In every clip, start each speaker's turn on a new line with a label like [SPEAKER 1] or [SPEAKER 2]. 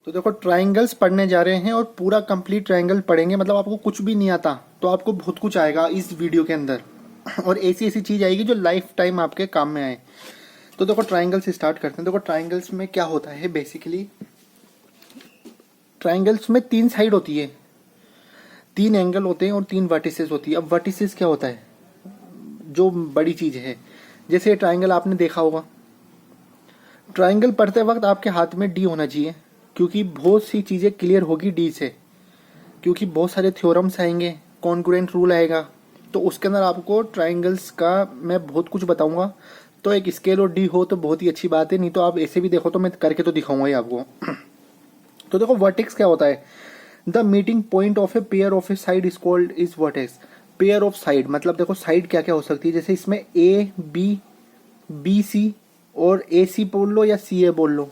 [SPEAKER 1] तो देखो ट्राइंगल्स पढ़ने जा रहे हैं और पूरा कंप्लीट ट्राइंगल पढ़ेंगे, मतलब आपको कुछ भी नहीं आता तो आपको बहुत कुछ आएगा इस वीडियो के अंदर। और ऐसी ऐसी चीज आएगी जो लाइफ टाइम आपके काम में आए। तो देखो ट्राइंगल से स्टार्ट करते हैं। देखो ट्राइंगल्स में क्या होता है बेसिकली, ट्राइंगल्स में तीन साइड होती है, तीन एंगल होते हैं और तीन वर्टिसेस होती है। अब वर्टिसेस क्या होता है, जो बड़ी चीज है। जैसे ट्राइंगल आपने देखा होगा, ट्राइंगल पढ़ते वक्त आपके हाथ में डी होना चाहिए, क्योंकि बहुत सी चीजें क्लियर होगी डी से, क्योंकि बहुत सारे थ्योरम्स आएंगे, कॉन्ग्रुएंट रूल आएगा, तो उसके अंदर आपको ट्राइंगल्स का मैं बहुत कुछ बताऊंगा। तो एक स्केल और डी हो तो बहुत ही अच्छी बात है, नहीं तो आप ऐसे भी देखो तो मैं करके तो दिखाऊंगा ही आपको। तो देखो वर्टेक्स क्या होता है, the meeting point of a pair of A side is called is vertex. Pair of side मतलब देखो साइड क्या क्या हो सकती है, जैसे इसमें ए बी, बी सी और ए सी बोल लो या सी ए बोल लो,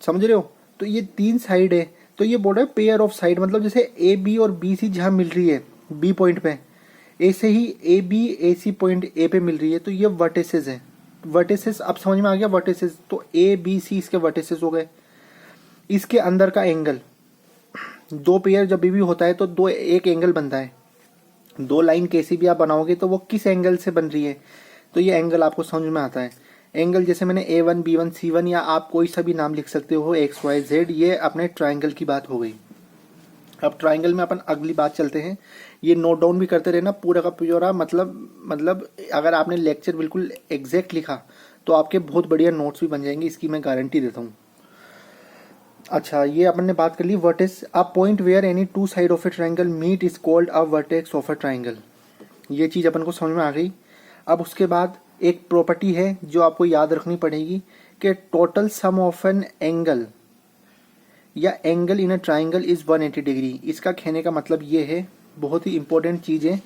[SPEAKER 1] समझ रहे हो। तो ये तीन साइड है, तो ये बोल रहा है पेयर ऑफ साइड, मतलब जैसे ए बी और बी सी जहां मिल रही है बी पॉइंट पे, ऐसे ही A B A C point A पे मिल रही है, तो ये वर्टिसेस है। वर्टिसेस अब समझ में आ गया, वर्टिसेस तो ए बी सी इसके वर्टिसेस हो गए। इसके अंदर का एंगल, दो पेयर जब भी होता है तो दो एक एंगल बनता है। दो लाइन कैसी भी आप बनाओगे तो वो किस एंगल से बन रही है, तो ये एंगल आपको समझ में आता है। एंगल जैसे मैंने A1 B1 C1 या आप कोई सा भी नाम लिख सकते हो, एक्स वाई जेड, ये अपने ट्राइंगल की बात हो गई। अब ट्राइंगल में अपन अगली बात चलते हैं, ये नोट डाउन भी करते रहना पूरा का पूरा, मतलब अगर आपने लेक्चर बिल्कुल एग्जैक्ट लिखा तो आपके बहुत बढ़िया नोट्स भी बन जाएंगे, इसकी मैं गारंटी देता हूँ। अच्छा, ये अपन ने बात कर ली vertex. A point where any two side of a triangle meet is called a vertex of a triangle. ये चीज अपन को समझ में आ गई। अब उसके बाद एक प्रॉपर्टी है जो आपको याद रखनी पड़ेगी कि total sum of an angle या angle in a triangle is 180 degree. इसका कहने का मतलब ये है, बहुत ही इंपॉर्टेंट चीज है,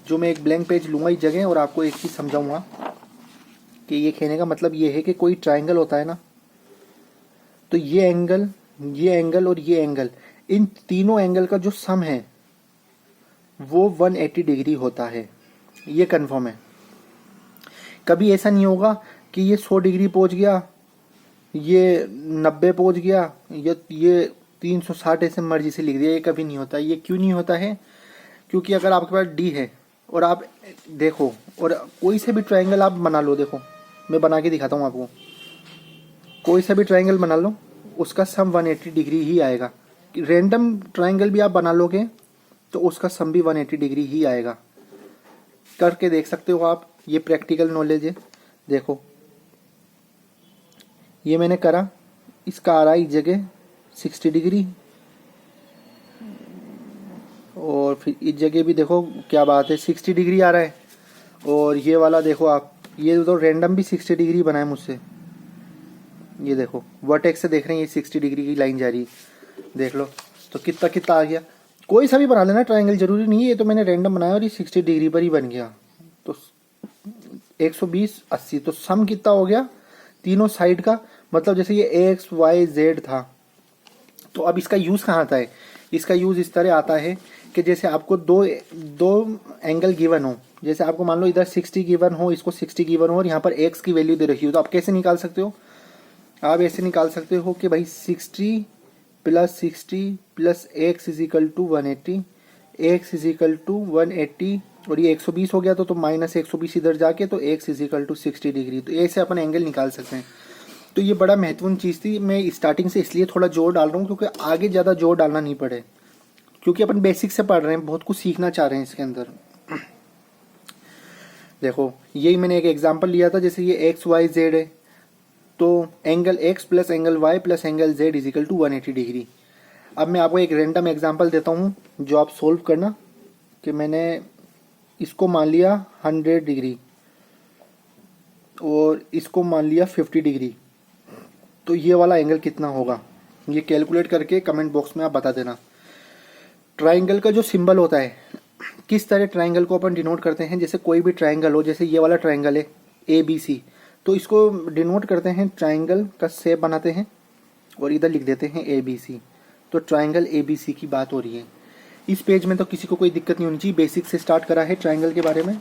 [SPEAKER 1] जो मैं एक ब्लैंक पेज लूंगा इस जगह और आपको एक चीज समझाऊंगा कि ये कहने का मतलब ये है कि कोई ट्राइंगल होता है ना, तो ये एंगल और ये एंगल, इन तीनों एंगल का जो सम है वो 180 डिग्री होता है। ये कंफर्म है। कभी ऐसा नहीं होगा कि ये 100 डिग्री पहुंच गया, ये 90 पहुंच गया, ये 360 ऐसे मर्जी से लिख दिया, ये कभी नहीं होता। ये क्यों नहीं होता है, क्योंकि अगर आपके पास डी है और आप देखो, और कोई से भी ट्राइंगल आप बना लो, देखो मैं बना के दिखाता हूँ आपको, कोई सा भी ट्राइंगल बना लो उसका सम 180 डिग्री ही आएगा। रैंडम ट्राइंगल भी आप बना लोगे तो उसका सम भी 180 डिग्री ही आएगा। करके देख सकते हो आप, ये प्रैक्टिकल नॉलेज है। देखो ये मैंने करा, इसका आ रहा है इस जगह 60 डिग्री, और फिर इस जगह भी देखो क्या बात है 60 डिग्री आ रहा है। और ये वाला देखो आप, ये तो रैंडम भी 60 डिग्री बनाए मुझसे। ये देखो वर्टेक्स से देख रहे हैं, ये 60 डिग्री की लाइन जा रही है, देख लो तो कितना कितना आ गया। कोई सा भी बना लेना ट्राइंगल, जरूरी नहीं है, ये तो मैंने रैंडम बनाया और ये 60 डिग्री पर ही बन गया। तो 120 80, तो सम कितना हो गया तीनों साइड का। मतलब जैसे ये एक्स वाई जेड था, तो अब इसका यूज कहाँ आता है, इसका यूज इस तरह आता है कि जैसे आपको दो एंगल गिवन हो, जैसे आपको मान लो इधर 60 गिवन हो, इसको 60 गिवन हो और यहाँ पर एक्स की वैल्यू दे रखी हो, तो आप कैसे निकाल सकते हो, आप ऐसे निकाल सकते हो कि भाई 60 plus X is equal to 180, X is equal to 180, और ये 120 हो गया तो माइनस 120 इधर जाके तो X is equal to 60 degree. तो ऐसे अपन एंगल निकाल सकते हैं। तो ये बड़ा महत्वपूर्ण चीज़ थी, मैं स्टार्टिंग से इसलिए थोड़ा जोर डाल रहा हूँ क्योंकि आगे ज़्यादा जोर डालना नहीं पड़े, क्योंकि अपन बेसिक से पढ़ रहे हैं, बहुत कुछ सीखना चाह रहे हैं इसके अंदर। देखो यही मैंने एक एग्जाम्पल लिया था, जैसे ये एक्स वाई जेड है, तो angle X plus angle Y plus angle Z is equal to 180 degree. अब मैं आपको एक रैंडम एग्जाम्पल देता हूँ जो आप सोल्व करना, कि मैंने इसको मान लिया 100 डिग्री और इसको मान लिया 50 डिग्री, तो ये वाला एंगल कितना होगा, ये कैलकुलेट करके कमेंट बॉक्स में आप बता देना। ट्राइंगल का जो सिंबल होता है, किस तरह ट्राइंगल को अपन डिनोट करते हैं, जैसे कोई भी ट्राइंगल हो, जैसे ये वाला ट्राइंगल है ABC, तो इसको डिनोट करते हैं, ट्राइंगल का शेप बनाते हैं और इधर लिख देते हैं ABC। तो ट्राइंगल ABC की बात हो रही है। इस पेज में तो किसी को कोई दिक्कत नहीं होनी चाहिए, बेसिक से स्टार्ट करा है ट्राइंगल के बारे में।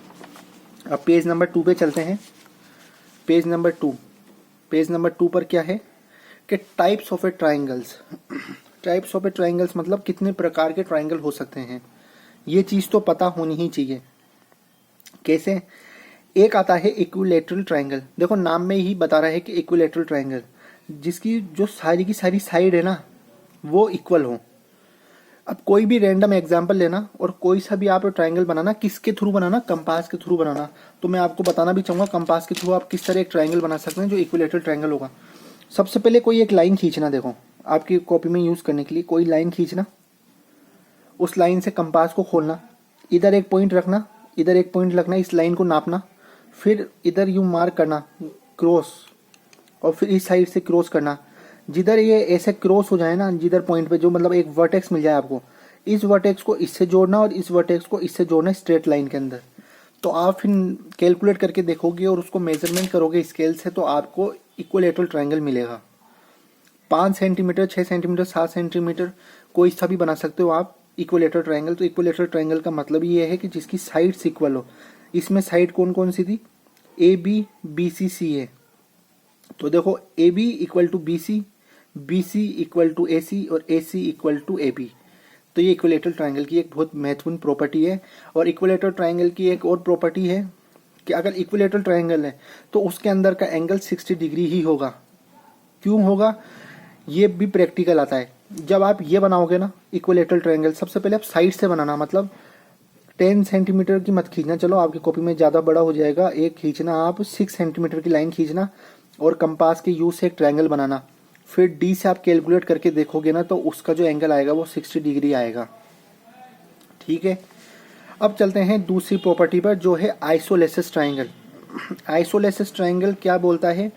[SPEAKER 1] अब पेज नंबर 2 पे चलते हैं। पेज नंबर 2 पर क्या है, कि types of A triangles. Types of A triangles मतलब कितने प्रकार के ट्राइंगल हो सकते हैं, ये चीज़ तो पता होनी ही चाहिए। कैसे? एक आता है इक्विलेटरल ट्राइंगल। देखो नाम में ही बता रहा है कि इक्विलेटरल ट्राइंगल, जिसकी जो सारी की सारी साइड है ना वो इक्वल हो। अब कोई भी रैंडम एग्जांपल लेना और कोई सा भी आप ट्राइंगल बनाना, किसके थ्रू बनाना? कंपास के थ्रू बनाना। तो मैं आपको बताना भी चाहूँगा कंपास के थ्रू आप किस तरह एक ट्राइंगल बना सकते हैं जो इक्विलेटरल ट्राइंगल होगा। सबसे पहले कोई एक लाइन खींचना, देखो आपकी कॉपी में यूज़ करने के लिए कोई लाइन खींचना, उस लाइन से कंपास को खोलना, इधर एक पॉइंट रखना, इधर एक पॉइंट रखना, इस लाइन को नापना, फिर इधर यूँ मार्क करना क्रॉस, और फिर इस साइड से क्रॉस करना। जिधर ये ऐसे क्रॉस हो जाए ना, जिधर पॉइंट पे जो मतलब एक वर्टेक्स मिल जाए आपको, इस वर्टेक्स को इससे जोड़ना और इस वर्टेक्स को इससे जोड़ना स्ट्रेट लाइन के अंदर। तो आप फिर कैलकुलेट करके देखोगे और उसको मेजरमेंट करोगे स्केल से, तो आपको इक्विलेटरल ट्राइंगल मिलेगा। 5 सेंटीमीटर, 6 सेंटीमीटर, 7 सेंटीमीटर, कोई सा भी बना सकते हो आप इक्विलेटरल ट्राइंगल। तो इक्विलेटरल ट्राइंगल का मतलब ये है कि जिसकी साइड्स इक्वल हो। इसमें साइड कौन कौन सी थी? A B, B C, C A. तो देखो A B equal to B C, B C equal to A C और A C equal to A B. तो ये इक्विलेटरल ट्राइंगल की एक बहुत महत्वपूर्ण प्रॉपर्टी है। और इक्विलेटरल ट्राइंगल की एक और प्रॉपर्टी है कि अगर इक्विलेटरल ट्राइंगल है तो उसके अंदर का एंगल 60 डिग्री ही होगा। क्यों होगा? ये भी प्रैक्टिकल आता है। जब आप ये बनाओगे ना इक्विलेटरल ट्राइंगल, सबसे पहले आप साइड से बनाना, मतलब 10 सेंटीमीटर की मत खींचना, चलो आपकी कॉपी में ज़्यादा बड़ा हो जाएगा। एक खींचना आप 6 सेंटीमीटर की लाइन खींचना और कंपास के यूज से एक ट्रायंगल बनाना। फिर डी से आप कैलकुलेट करके देखोगे ना तो उसका जो एंगल आएगा वो 60 डिग्री आएगा। ठीक है, अब चलते हैं दूसरी प्रॉपर्टी पर जो है आइसोलेसिस ट्रायंगल। आइसोलेसिस ट्रायंगल क्या बोलता है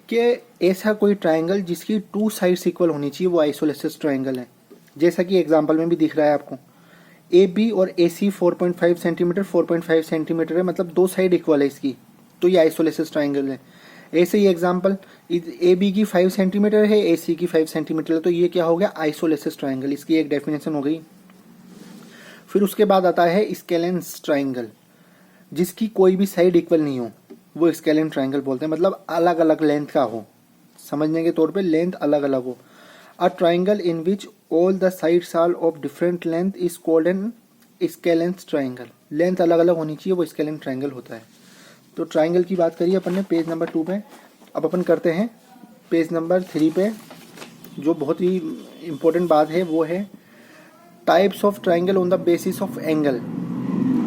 [SPEAKER 1] कि ऐसा कोई ट्रायंगल जिसकी 2 साइड्स इक्वल होनी चाहिए वो आइसोलेसिस ट्रायंगल है। जैसा कि एग्जांपल में भी दिख रहा है आपको, ए बी और ए सी 4.5 सेंटीमीटर 4.5 सेंटीमीटर है, मतलब 2 साइड इक्वल है इसकी, तो ये आइसोलेसिस ट्रायंगल है। ऐसे ही एग्जांपल, ए बी की 5 सेंटीमीटर है, ए सी की 5 सेंटीमीटर है, तो ये क्या हो गया? Isosceles triangle. इसकी एक डेफिनेशन हो गई। फिर उसके बाद आता है स्केलेंस ट्रायंगल, जिसकी कोई भी साइड इक्वल नहीं हो, वो स्केलेन ट्रायंगल बोलते हैं, मतलब अलग अलग लेंथ का हो। समझने के तौर पे लेंथ अलग अलग हो। A triangle in which all the sides are of different length is called an scalene triangle. Length अलग अलग होनी चाहिए, वो स्केलेन ट्रायंगल होता है। तो ट्रायंगल की बात करिए अपन ने पेज नंबर 2 पे। अब अपन करते हैं पेज नंबर 3 पे। जो बहुत ही इम्पोर्टेंट बात है वो है types of triangle on the basis of angle.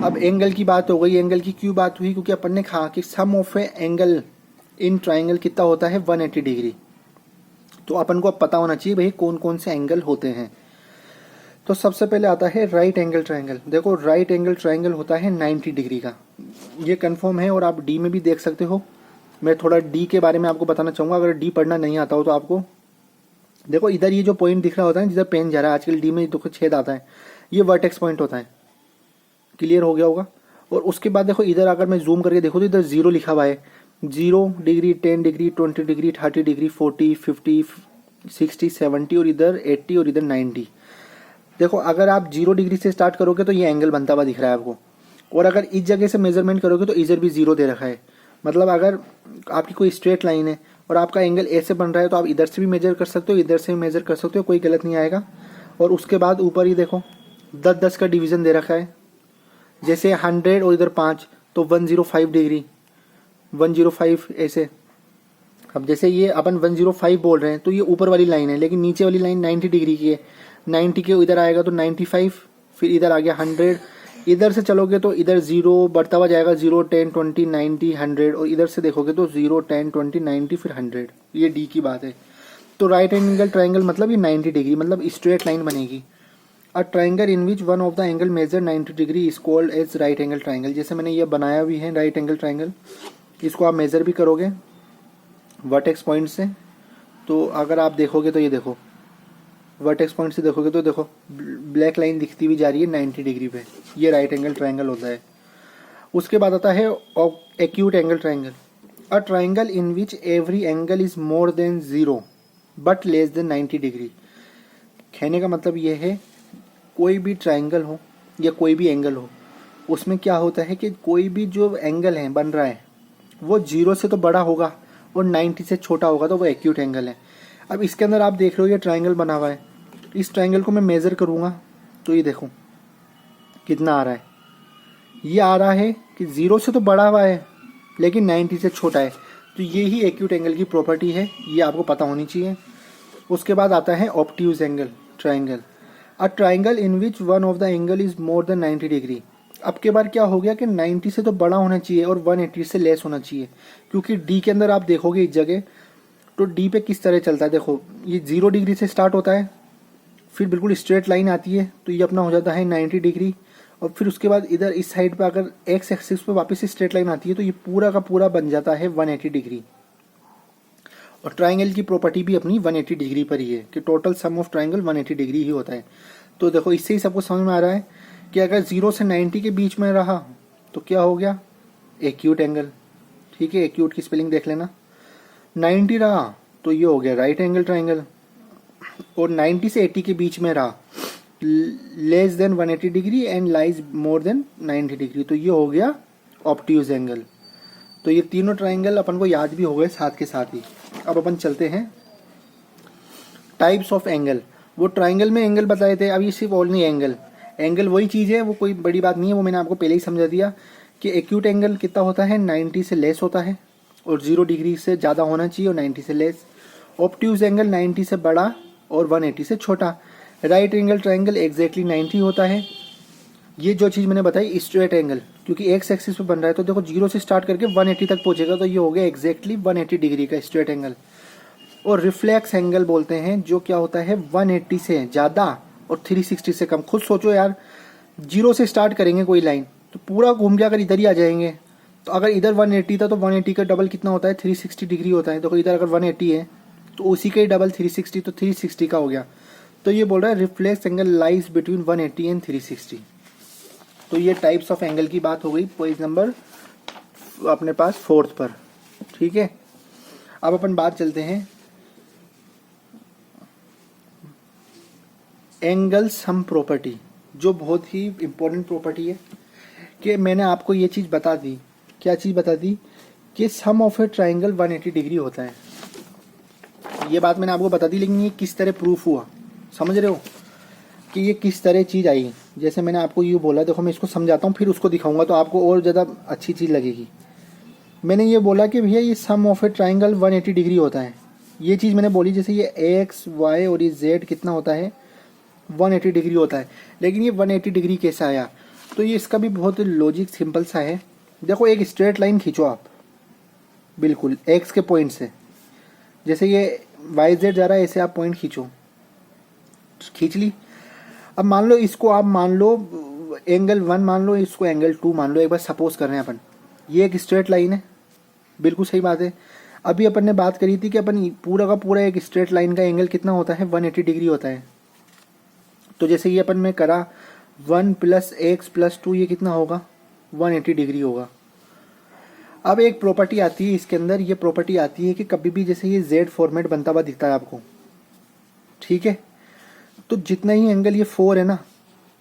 [SPEAKER 1] अब एंगल की बात हो गई। एंगल की क्यों बात हुई? क्योंकि अपन ने कहा कि sum of a angle in triangle कितना होता है? 180 डिग्री। तो अपन को अब पता होना चाहिए भाई कौन कौन से एंगल होते हैं। तो सबसे पहले आता है राइट एंगल ट्रायंगल। देखो राइट एंगल ट्रायंगल होता है 90 डिग्री का, ये कंफर्म है और आप डी में भी देख सकते हो। मैं थोड़ा डी के बारे में आपको बताना चाहूँगा, अगर डी पढ़ना नहीं आता हो तो आपको देखो इधर ये जो पॉइंट दिख रहा होता है जिधर पेन जा रहा है, आजकल डी में देखो छेद आता है, ये वर्टेक्स पॉइंट होता है। क्लियर हो गया होगा। और उसके बाद देखो इधर अगर मैं जूम करके देखो तो इधर 0 लिखा हुआ है। 0 डिग्री, 10 डिग्री, 20 डिग्री, 30 डिग्री, 40, 50, 60, 70 और इधर 80 और इधर 90। देखो अगर आप 0 डिग्री से स्टार्ट करोगे तो ये एंगल बनता हुआ दिख रहा है आपको, और अगर इस जगह से मेजरमेंट करोगे तो इधर भी 0 दे रखा है। मतलब अगर आपकी कोई स्ट्रेट लाइन है और आपका एंगल ऐसे बन रहा है तो आप इधर से भी मेजर कर सकते हो, इधर से भी मेजर कर सकते हो, कोई गलत नहीं आएगा। और उसके बाद ऊपर ही देखो 10-10 का डिवीजन दे रखा है, जैसे 100 और इधर 5 तो 105 डिग्री, 105 ऐसे। अब जैसे ये अपन 105 बोल रहे हैं तो ये ऊपर वाली लाइन है, लेकिन नीचे वाली लाइन 90 डिग्री की है। 90 के इधर आएगा तो 95, फिर इधर आ गया 100। इधर से चलोगे तो इधर 0 बढ़ता हुआ जाएगा, 0, 10, 20, 90, 100। और इधर से देखोगे तो 0, 10, 20, 90 फिर 100। ये डी की बात है। तो राइट एंगल ट्रायंगल मतलब ये 90 डिग्री, मतलब स्ट्रेट लाइन बनेगी। A triangle in which one of the angle measure 90 degree is called as right angle triangle. जैसे मैंने ये बनाया भी है राइट एंगल ट्रायंगल, इसको आप मेजर भी करोगे वर्टेक्स पॉइंट से। तो अगर आप देखोगे तो ये देखो वर्टेक्स पॉइंट से देखोगे तो देखो ब्लैक लाइन दिखती हुई जा रही है 90 डिग्री पे, ये राइट एंगल ट्रायंगल होता है। उसके बाद आता है acute angle triangle. A triangle in which every angle is more than 0 but less than 90 degree. कहने का मतलब ये है कोई भी ट्रायंगल हो या कोई भी एंगल हो, उसमें क्या होता है कि कोई भी जो एंगल है बन रहा है वो 0 से तो बड़ा होगा और 90 से छोटा होगा, तो वो एक्यूट एंगल है। अब इसके अंदर आप देख रहे हो ये ट्राइंगल बना हुआ है, इस ट्राइंगल को मैं मेज़र करूँगा तो ये देखो कितना आ रहा है। ये आ रहा है कि 0 से तो बड़ा हुआ है लेकिन 90 से छोटा है। तो ये ही एक्यूट एंगल की प्रॉपर्टी है, ये आपको पता होनी चाहिए। उसके बाद आता है obtuse angle, triangle. A triangle in which one of the angle is more than 90 degree. अब के बार क्या हो गया कि 90 से तो बड़ा होना चाहिए और 180 से लेस होना चाहिए, क्योंकि डी के अंदर आप देखोगे इस जगह तो डी पे किस तरह चलता है। देखो ये 0 डिग्री से स्टार्ट होता है, फिर बिल्कुल स्ट्रेट लाइन आती है तो ये अपना हो जाता है 90 डिग्री, और फिर उसके बाद इधर इस साइड पे अगर एक्स एक्सिस पे वापस स्ट्रेट लाइन आती है तो ये पूरा का पूरा बन जाता है 180 डिग्री। और ट्राइंगल की प्रॉपर्टी भी अपनी 180 डिग्री पर ही है कि total sum of triangle 180 degree ही होता है। तो देखो इससे ही सबको समझ में आ रहा है कि अगर 0 से 90 के बीच में रहा तो क्या हो गया, एक्यूट एंगल। ठीक है, एक्यूट की स्पेलिंग देख लेना। 90 रहा तो ये हो गया राइट एंगल ट्राइंगल, और 90 से 80 के बीच में रहा less than 180 degree and lies more than 90 degree, तो ये हो गया ऑब्ट्यूज एंगल। तो ये तीनों ट्राइंगल अपन को याद भी हो गए साथ के साथ ही। अब अपन चलते हैं टाइप्स ऑफ एंगल। वो ट्राइंगल में एंगल बताए थे, अब ये सिर्फ ओनली एंगल। एंगल वही चीज़ है, वो कोई बड़ी बात नहीं है, वो मैंने आपको पहले ही समझा दिया कि एक्यूट एंगल कितना होता है, 90 से लेस होता है और 0 डिग्री से ज़्यादा होना चाहिए और 90 से लेस। ऑब्ट्यूज एंगल 90 से बड़ा और 180 से छोटा। राइट एंगल ट्राइंगल एग्जैक्टली 90 होता है। ये जो चीज़ मैंने बताई स्ट्रेट एंगल, क्योंकि एक्स एक्सिस पे बन रहा है तो देखो 0 से स्टार्ट करके 180 तक पहुंचेगा, तो ये हो गया एग्जैक्टली 180 डिग्री का स्ट्रेट एंगल। और रिफ्लेक्स एंगल बोलते हैं, जो क्या होता है 180 से ज़्यादा और 360 से कम। खुद सोचो यार, 0 से स्टार्ट करेंगे कोई लाइन तो पूरा घूम के अगर इधर ही आ जाएंगे, तो अगर इधर 180 था तो 180 का डबल कितना होता है, 360 डिग्री होता है। तो इधर अगर 180 है तो उसी का ही डबल 360, तो 360 का हो गया। तो ये बोल रहा है reflex angle lies between 180 and 360। तो ये टाइप्स ऑफ एंगल की बात हो गई पेज नंबर अपने पास 4 पर। ठीक है, अब अपन बात चलते हैं एंगल सम प्रॉपर्टी, जो बहुत ही इंपॉर्टेंट प्रॉपर्टी है। कि मैंने आपको ये चीज़ बता दी, क्या चीज़ बता दी, कि sum of a triangle 180 degree होता है। ये बात मैंने आपको बता दी, लेकिन ये किस तरह प्रूफ हुआ, समझ रहे हो कि ये किस तरह चीज़ आई। जैसे मैंने आपको ये बोला, देखो मैं इसको समझाता हूँ फिर उसको दिखाऊंगा तो आपको और ज़्यादा अच्छी चीज़ लगेगी। मैंने ये बोला कि भैया ये सम ऑफ ए ट्राइंगल 180 डिग्री होता है। ये चीज़ मैंने बोली, जैसे ये एक्स वाई और ये जेड कितना होता है, 180 डिग्री होता है। लेकिन ये 180 डिग्री कैसे आया, तो ये इसका भी बहुत लॉजिक सिंपल सा है। देखो एक स्ट्रेट लाइन खींचो आप, बिल्कुल एक्स के पॉइंट से, जैसे ये वाई जेड जा रहा है ऐसे आप पॉइंट खींचो, खींच ली। अब मान लो इसको आप मान लो एंगल 1 मान लो, इसको एंगल 2 मान लो, एक बार सपोज कर रहे हैं अपन। ये एक स्ट्रेट लाइन है, बिल्कुल सही बात है। अभी अपन ने बात करी थी कि अपन पूरा का पूरा एक स्ट्रेट लाइन का एंगल कितना होता है, 180 डिग्री होता है। तो जैसे ये अपन में करा 1 + x + 2, ये कितना होगा, 180 डिग्री होगा। अब एक प्रॉपर्टी आती है इसके अंदर, ये प्रॉपर्टी आती है कि कभी भी जैसे ये जेड फॉर्मेट बनता हुआ दिखता है आपको, ठीक है, तो जितना ही एंगल ये 4 है ना,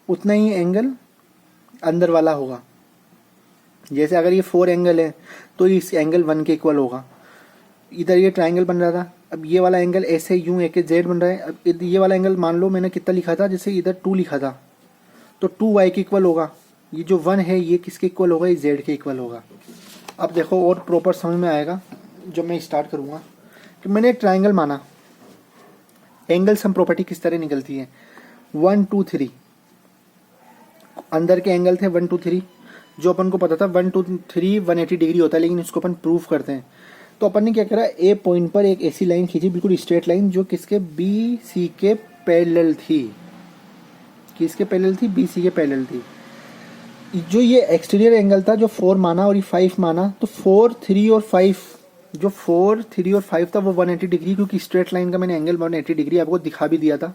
[SPEAKER 1] उतना ही एंगल अंदर वाला होगा। जैसे अगर ये 4 एंगल है तो इस एंगल 1 के इक्वल होगा। इधर ये ट्राइंगल बन रहा था, अब ये वाला एंगल ऐसे यूं एक जेड बन रहा है। अब ये वाला एंगल मान लो मैंने कितना लिखा था, जैसे इधर 2 लिखा था, तो 2y के इक्वल होगा। ये जो 1 है ये किसके इक्वल होगा, ये जेड के इक्वल होगा। अब देखो और प्रॉपर समझ में आएगा जब मैं स्टार्ट करूँगा कि मैंने एक ट्राइंगल माना, एंगल सम प्रॉपर्टी किस तरह निकलती है। 1 2 3 अंदर के एंगल थे, 1 2 3, जो अपन को पता था 1 2 3 180 डिग्री होता है, लेकिन इसको अपन प्रूफ करते हैं। तो अपन ने क्या करा, ए पॉइंट पर एक ऐसी लाइन खींची, बिल्कुल स्ट्रेट लाइन, जो किसके बी सी के पैरेलल थी। किसके पैरेलल थी, बी सी के पैरेलल थी। जो ये एक्सटीरियर एंगल था जो 4 माना और ये 5 माना, तो 4 3 और 5, जो 4 3 और 5 था वो 180 डिग्री, क्योंकि स्ट्रेट लाइन का मैंने एंगल 180 डिग्री आपको दिखा भी दिया था।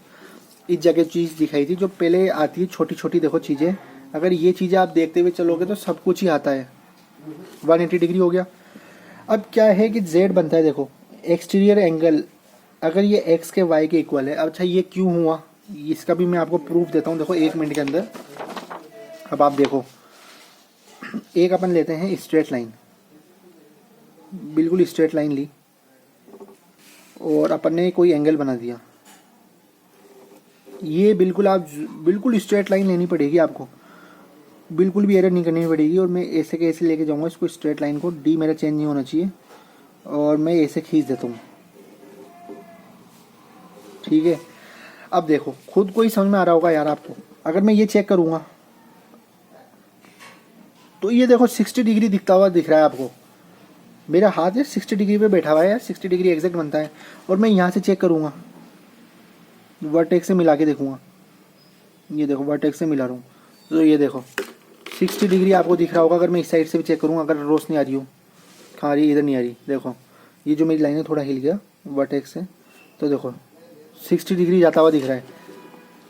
[SPEAKER 1] इस जगह चीज़ दिखाई थी जो पहले आती है छोटी छोटी, देखो चीज़ें, अगर ये चीज़ें आप देखते हुए चलोगे तो सब कुछ ही आता है। 180 डिग्री हो गया। अब क्या है कि z बनता है, देखो एक्सटीरियर एंगल अगर ये x के y के इक्वल है। अच्छा ये क्यों हुआ, इसका भी मैं आपको प्रूफ देता हूँ, देखो 1 मिनट के अंदर। अब आप देखो, एक अपन लेते हैं स्ट्रेट लाइन, बिल्कुल स्ट्रेट लाइन ली, और अपन ने कोई एंगल बना दिया। ये बिल्कुल स्ट्रेट लाइन लेनी पड़ेगी आपको, बिल्कुल भी एरर नहीं करनी पड़ेगी। और मैं ऐसे के ऐसे लेके जाऊंगा इसको, स्ट्रेट लाइन को। डी मेरा चेंज नहीं होना चाहिए और मैं ऐसे खींच देता हूँ, ठीक है। अब देखो खुद को ही समझ में आ रहा होगा यार आपको। अगर मैं ये चेक करूंगा तो ये देखो 60 डिग्री दिखता हुआ दिख रहा है आपको। मेरा हाथ है 60 डिग्री पे बैठा हुआ है, 60 डिग्री एग्जैक्ट बनता है। और मैं यहाँ से चेक करूंगा, वर्टेक्स से मिला के देखूंगा। ये देखो वर्टेक्स से मिला रहा हूँ तो ये देखो 60 डिग्री आपको दिख रहा होगा। अगर मैं इस साइड से भी चेक करूँगा, अगर रोशनी आ रही हो, कहाँ आ रही है, इधर नहीं आ रही। देखो ये जो मेरी लाइन है थोड़ा हिल गया वर्टेक्स से, तो देखो 60 डिग्री जाता हुआ दिख रहा है,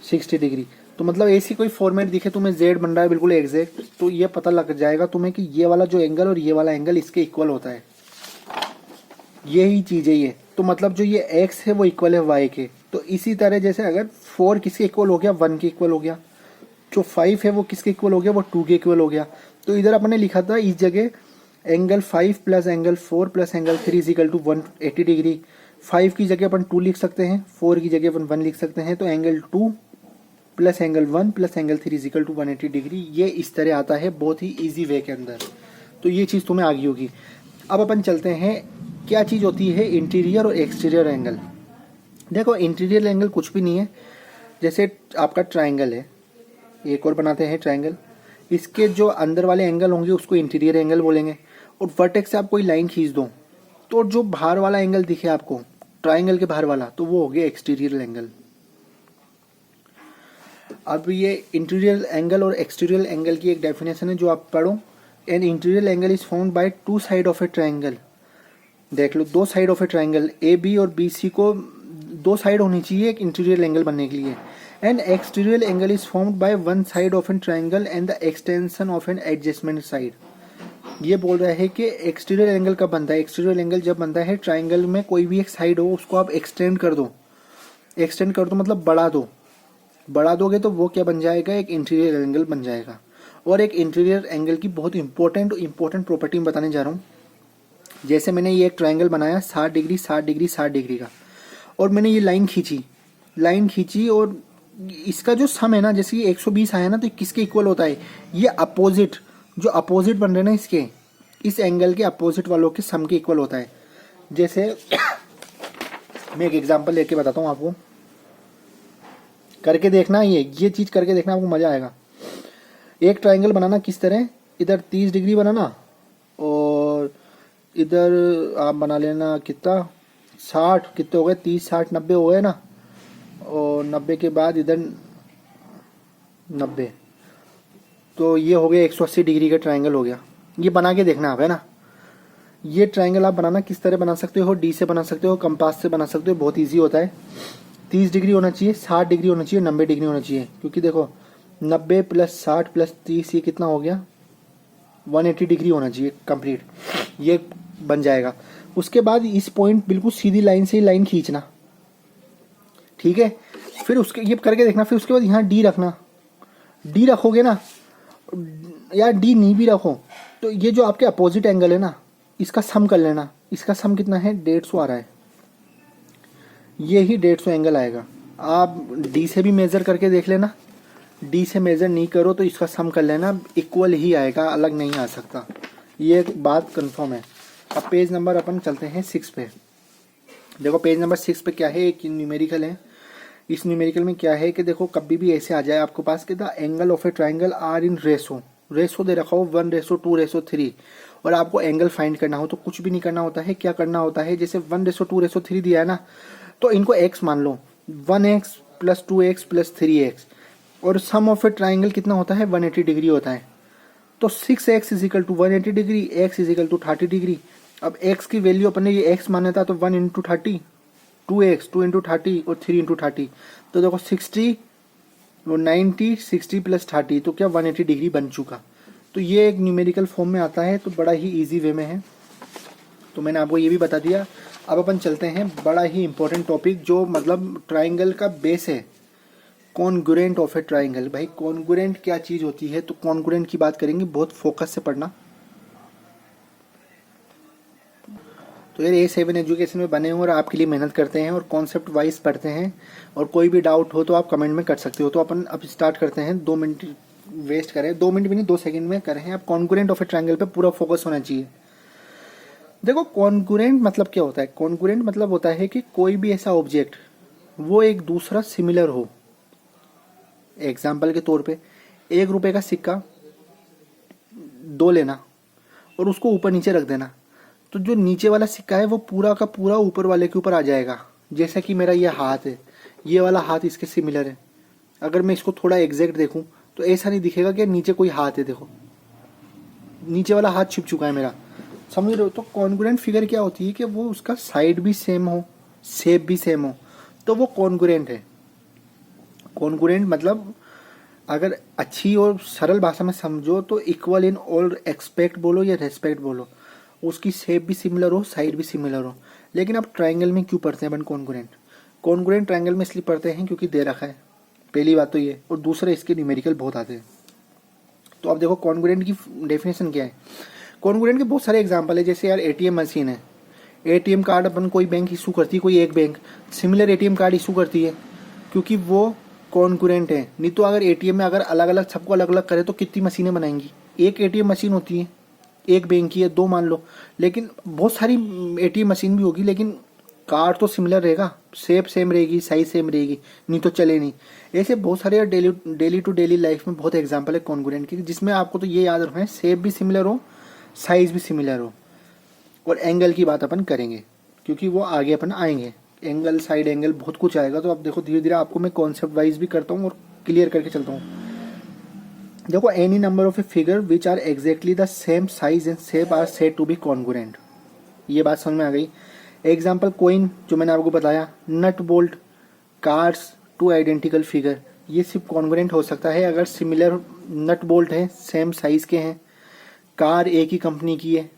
[SPEAKER 1] 60 डिग्री। तो मतलब ऐसी कोई फॉर्मेट दिखे तुम्हें जेड बन रहा है बिल्कुल एग्जैक्ट, तो ये पता लग जाएगा तुम्हें कि ये वाला जो एंगल और ये वाला एंगल इसके इक्वल होता है। यही चीज़ है ये। तो मतलब जो ये x है वो इक्वल है y के। तो इसी तरह जैसे अगर 4 किसके इक्वल हो गया, 1 के इक्वल हो गया। जो 5 है वो किसके इक्वल हो गया, वो 2 के इक्वल हो गया। तो इधर अपन ने लिखा था इस जगह angle 5 plus angle 4 plus angle 3 is equal to 180 degree. 5 की जगह अपन 2 लिख सकते हैं, 4 की जगह अपन 1 लिख सकते हैं। तो angle 2 plus angle 1 plus angle 3 is equal to 180 degree. ये इस तरह आता है बहुत ही ईजी वे के अंदर। तो ये चीज़ तुम्हें आ गई होगी। अब अपन चलते हैं क्या चीज़ होती है इंटीरियर और एक्सटीरियर एंगल। देखो इंटीरियर एंगल कुछ भी नहीं है। जैसे आपका ट्राइंगल है, एक और बनाते हैं ट्राइंगल, इसके जो अंदर वाले एंगल होंगे उसको इंटीरियर एंगल बोलेंगे। और वर्टेक्स से आप कोई लाइन खींच दो तो जो बाहर वाला एंगल दिखे आपको ट्राइंगल के बाहर वाला, तो वो हो गया एक्सटीरियर एंगल। अब ये इंटीरियर एंगल और एक्सटीरियर एंगल की एक डेफिनेशन है जो आप पढ़ो। An interior angle is found by 2 side of a triangle. देख लो 2 side of a triangle A B और बी सी को 2 साइड होनी चाहिए एक इंटीरियर एंगल बनने के लिए। And exterior angle is formed by 1 side of an triangle and the extension of an adjustment side. ये बोल रहा है कि एक्सटीरियर एंगल कब बनता है। एक्सटीरियर एंगल जब बनता है ट्राइंगल में कोई भी एक साइड हो उसको आप एक्सटेंड कर दो। एक्सटेंड कर दो मतलब बढ़ा दो। बढ़ा दोगे तो वो क्या बन जाएगा, एक इंटीरियर एंगल बन जाएगा। और एक इंटीरियर एंगल की बहुत इंपॉर्टेंट प्रॉपर्टी मैं बताने जा रहा हूँ। जैसे मैंने ये एक ट्राइंगल बनाया 60 डिग्री 60 डिग्री 60 डिग्री का, और मैंने ये लाइन खींची और इसका जो सम है ना, जैसे ये 120 आया ना, तो किसके इक्वल होता है, ये अपोजिट जो अपोजिट बन रहे हैं ना इसके, इस एंगल के अपोजिट वालों के सम के इक्वल होता है। जैसे मैं एक एग्जांपल लेके बताता हूँ आपको, करके देखना। ये चीज़ करके देखना, आपको मज़ा आएगा। एक ट्राइंगल बनाना किस तरह, इधर 30 डिग्री बनाना और इधर आप बना लेना कितना 60, कितने हो गए 30 60 90 हो गए ना। और 90 के बाद इधर 90, तो ये हो गया 180 डिग्री का ट्राइंगल हो गया। ये बना के देखना आप, है ना। ये ट्राइंगल आप बनाना किस तरह बना सकते हो, डी से बना सकते हो, कंपास से बना सकते हो, बहुत ईजी होता है। 30 डिग्री होना चाहिए, 60 डिग्री होना चाहिए, 90 डिग्री होना चाहिए। क्योंकि देखो 90 प्लस 60 प्लस 30 ये कितना हो गया, 180 डिग्री होना चाहिए कंप्लीट। ये बन जाएगा। उसके बाद इस पॉइंट बिल्कुल सीधी लाइन से ही लाइन खींचना, ठीक है। फिर उसके ये करके देखना। फिर उसके बाद यहाँ डी रखना। डी रखोगे ना, या डी नहीं भी रखो तो ये जो आपके अपोजिट एंगल है ना, इसका सम कर लेना। इसका सम कितना है, 150 आ रहा है। ये ही 150 एंगल आएगा। आप डी से भी मेजर करके देख लेना। डी से मेजर नहीं करो तो इसका सम कर लेना, इक्वल ही आएगा, अलग नहीं आ सकता। ये बात कंफर्म है। अब पेज नंबर अपन चलते हैं 6 पे। देखो पेज नंबर 6 पे क्या है, एक न्यूमेरिकल है। इस न्यूमेरिकल में क्या है कि देखो कभी भी ऐसे आ जाए आपके पास कि the angle of a triangle are in ratio दे रखा हो 1:2:3, और आपको एंगल फाइंड करना हो तो कुछ भी नहीं करना होता है। क्या करना होता है, जैसे 1:2:3 दिया है ना, तो इनको x मान लो, 1x plus 2x plus 3x, और सम ऑफ ए ट्राइंगल कितना होता है, 180 डिग्री होता है। तो 6x is equal to 180 degree, x is equal to 30 degree. अब x की वैल्यू अपन ने ये x माना था, तो 1 इंटू 30, 2x 2 इंटू 30 और 3 इंटू 30। तो देखो 60 और 90, 60 प्लस 30, तो क्या 180 डिग्री बन चुका। तो ये एक न्यूमेरिकल फॉर्म में आता है, तो बड़ा ही ईजी वे में है। तो मैंने आपको ये भी बता दिया। अब अपन चलते हैं बड़ा ही इंपॉर्टेंट टॉपिक, जो मतलब ट्राइंगल का बेस है, कॉन्ग्रुएंट ऑफ ए ट्राइंगल। भाई कॉन्ग्रुएंट क्या चीज़ होती है, तो कॉन्ग्रुएंट की बात करेंगे, बहुत फोकस से पढ़ना। तो यार A7 एजुकेशन में बने हुए और आपके लिए मेहनत करते हैं और कॉन्सेप्ट वाइज पढ़ते हैं, और कोई भी डाउट हो तो आप कमेंट में कर सकते हो। तो अपन अब स्टार्ट करते हैं, 2 मिनट वेस्ट करें, 2 मिनट भी नहीं 2 सेकंड में करें। अब कॉन्ग्रुएंट ऑफ ए ट्रायंगल पे पूरा फोकस होना चाहिए। देखो कॉन्ग्रुएंट मतलब क्या होता है? कॉन्ग्रुएंट मतलब होता है कि कोई भी ऐसा ऑब्जेक्ट वो एक दूसरा सिमिलर हो। एग्जाम्पल के तौर पे 1 रुपए का सिक्का 2 लेना और उसको ऊपर नीचे रख देना, तो जो नीचे वाला सिक्का है वो पूरा का पूरा ऊपर वाले के ऊपर आ जाएगा। जैसा कि मेरा ये हाथ है, ये वाला हाथ इसके सिमिलर है। अगर मैं इसको थोड़ा एग्जैक्ट देखूं तो ऐसा नहीं दिखेगा कि नीचे कोई हाथ है। देखो नीचे वाला हाथ छुप चुका है मेरा, समझ रहे हो? तो कॉन्ग्रुएंट फिगर क्या होती है कि वो उसका साइड भी सेम हो, शेप भी सेम हो, तो वो कॉन्ग्रुएंट है। कॉन्ग्रुएंट मतलब अगर अच्छी और सरल भाषा में समझो तो इक्वल इन ऑल एक्सपेक्ट बोलो या रेस्पेक्ट बोलो, उसकी शेप भी सिमिलर हो, साइड भी सिमिलर हो। लेकिन अब ट्रायंगल में क्यों पढ़ते हैं अपन कॉन्ग्रुएंट? कॉन्ग्रुएंट ट्रायंगल में इसलिए पढ़ते हैं क्योंकि दे रखा है, पहली बात तो ये, और दूसरा इसके न्यूमेरिकल बहुत आते हैं। तो अब देखो कॉन्ग्रुएंट की डेफिनेशन क्या है। कॉन्ग्रुएंट के बहुत सारे एग्जांपल है, जैसे यार एटीएम मशीन है, एटीएम कार्ड अपन कोई बैंक इशू करती है, कोई एक bank similar ATM card issue करती है, क्योंकि वो कॉन्ग्रुएंट है। नहीं तो अगर एटीएम में अगर अलग अलग सबको अलग अलग करे तो कितनी मशीनें बनाएंगी? एक एटीएम मशीन होती है, एक बैंक की है, 2 मान लो, लेकिन बहुत सारी एटीएम मशीन भी होगी, लेकिन कार्ड तो सिमिलर रहेगा, शेप सेम रहेगी, साइज सेम रहेगी, नहीं तो चले नहीं। ऐसे बहुत सारे डेली टू डेली लाइफ में बहुत एग्जांपल है कॉन्ग्रुएंट के, जिसमें आपको तो ये याद रखना है शेप भी सिमिलर हो, साइज भी सिमिलर हो। और एंगल की बात अपन करेंगे क्योंकि वो आगे अपन आएंगे, एंगल, साइड एंगल, बहुत कुछ आएगा। तो अब देखो धीरे धीरे आपको मैं कॉन्सेप्ट वाइज भी करता हूँ और क्लियर करके चलता हूँ। देखो any number of a figure which are exactly the same size and shape are said to be congruent. ये बात समझ में आ गई। एग्जाम्पल कोइन जो मैंने आपको बताया, nut bolt, cars, 2 identical figure, ये सिर्फ कॉन्ग्रुएंट हो सकता है अगर सिमिलर नट बोल्ट है, सेम साइज के हैं, कार एक ही कंपनी की है।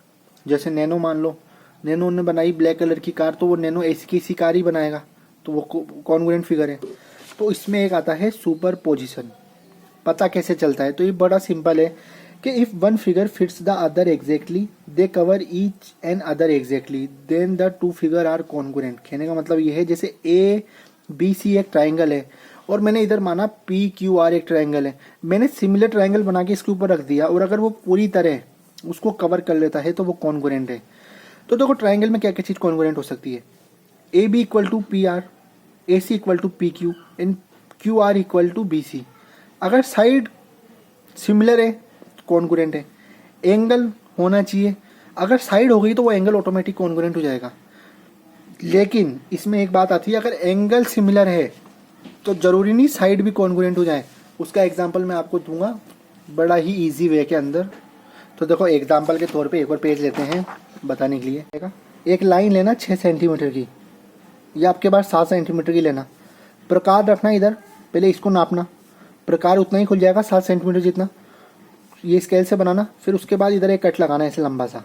[SPEAKER 1] जैसे नैनो मान लो, नैनो ने बनाई ब्लैक कलर की कार, तो वो नैनो ऐसी की सी कार ही बनाएगा, तो वो कॉन्ग्रुएंट फिगर है। तो इसमें एक आता है सुपर पोजिशन। पता कैसे चलता है? तो ये बड़ा सिंपल है कि if one figure fits the other exactly, they cover each and other exactly, then the 2 figure are congruent. कहने का मतलब ये है जैसे ए बी सी एक ट्राइंगल है और मैंने इधर माना पी क्यू आर एक ट्राइंगल है, मैंने सिमिलर ट्राइंगल बना के इसके ऊपर रख दिया, और अगर वो पूरी तरह उसको कवर कर लेता है तो वो कॉन्ग्रुएंट है। तो देखो ट्राइंगल में क्या क्या चीज कॉन्ग्रुएंट हो सकती है? A B equal to P R, A C equal to P Q and Q R equal to B C. अगर साइड सिमिलर है कॉन्ग्रुएंट है। एंगल होना चाहिए, अगर साइड हो गई तो वो एंगल ऑटोमेटिक कॉन्ग्रुएंट हो जाएगा। लेकिन इसमें एक बात आती है, अगर एंगल सिमिलर है तो जरूरी नहीं साइड भी कॉन्ग्रुएंट हो जाए। उसका एग्जांपल मैं आपको दूंगा बड़ा ही इजी वे के अंदर। तो देखो एग्जांपल के तौर पे एक और पेज लेते हैं बताने के लिए। एक लाइन लेना 6 सेंटीमीटर की, या आपके पास 7 सेंटीमीटर की लेना, प्रकार रखना इधर, पहले इसको नापना, प्रकार उतना ही खुल जाएगा 7 सेंटीमीटर जितना, ये स्केल से बनाना, फिर उसके बाद इधर एक कट लगाना ऐसे लंबा सा,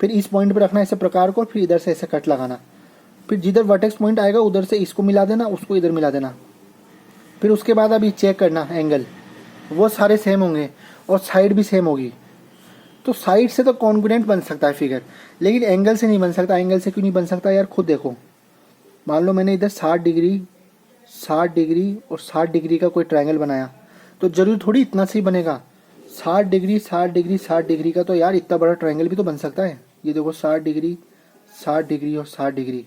[SPEAKER 1] फिर इस पॉइंट पे रखना ऐसे प्रकार को, फिर इधर से ऐसे कट लगाना, फिर जिधर वर्टेक्स पॉइंट आएगा उधर से इसको मिला देना, उसको इधर मिला देना। फिर उसके बाद अभी चेक करना एंगल, वो सारे सेम होंगे और साइड भी सेम होगी। तो साइड से तो कॉन्ग्रुएंट बन सकता है फिगर, लेकिन एंगल से नहीं बन सकता। एंगल से क्यों नहीं बन सकता यार? खुद देखो, मान लो मैंने इधर 60 डिग्री, 60 डिग्री और 60 डिग्री का कोई ट्रायंगल बनाया, तो जरूरी थोड़ी इतना से ही बनेगा। 60 डिग्री, 60 डिग्री, 60 डिग्री का तो यार इतना बड़ा ट्रायंगल भी तो बन सकता है। ये देखो 60 डिग्री, 60 डिग्री और 60 डिग्री,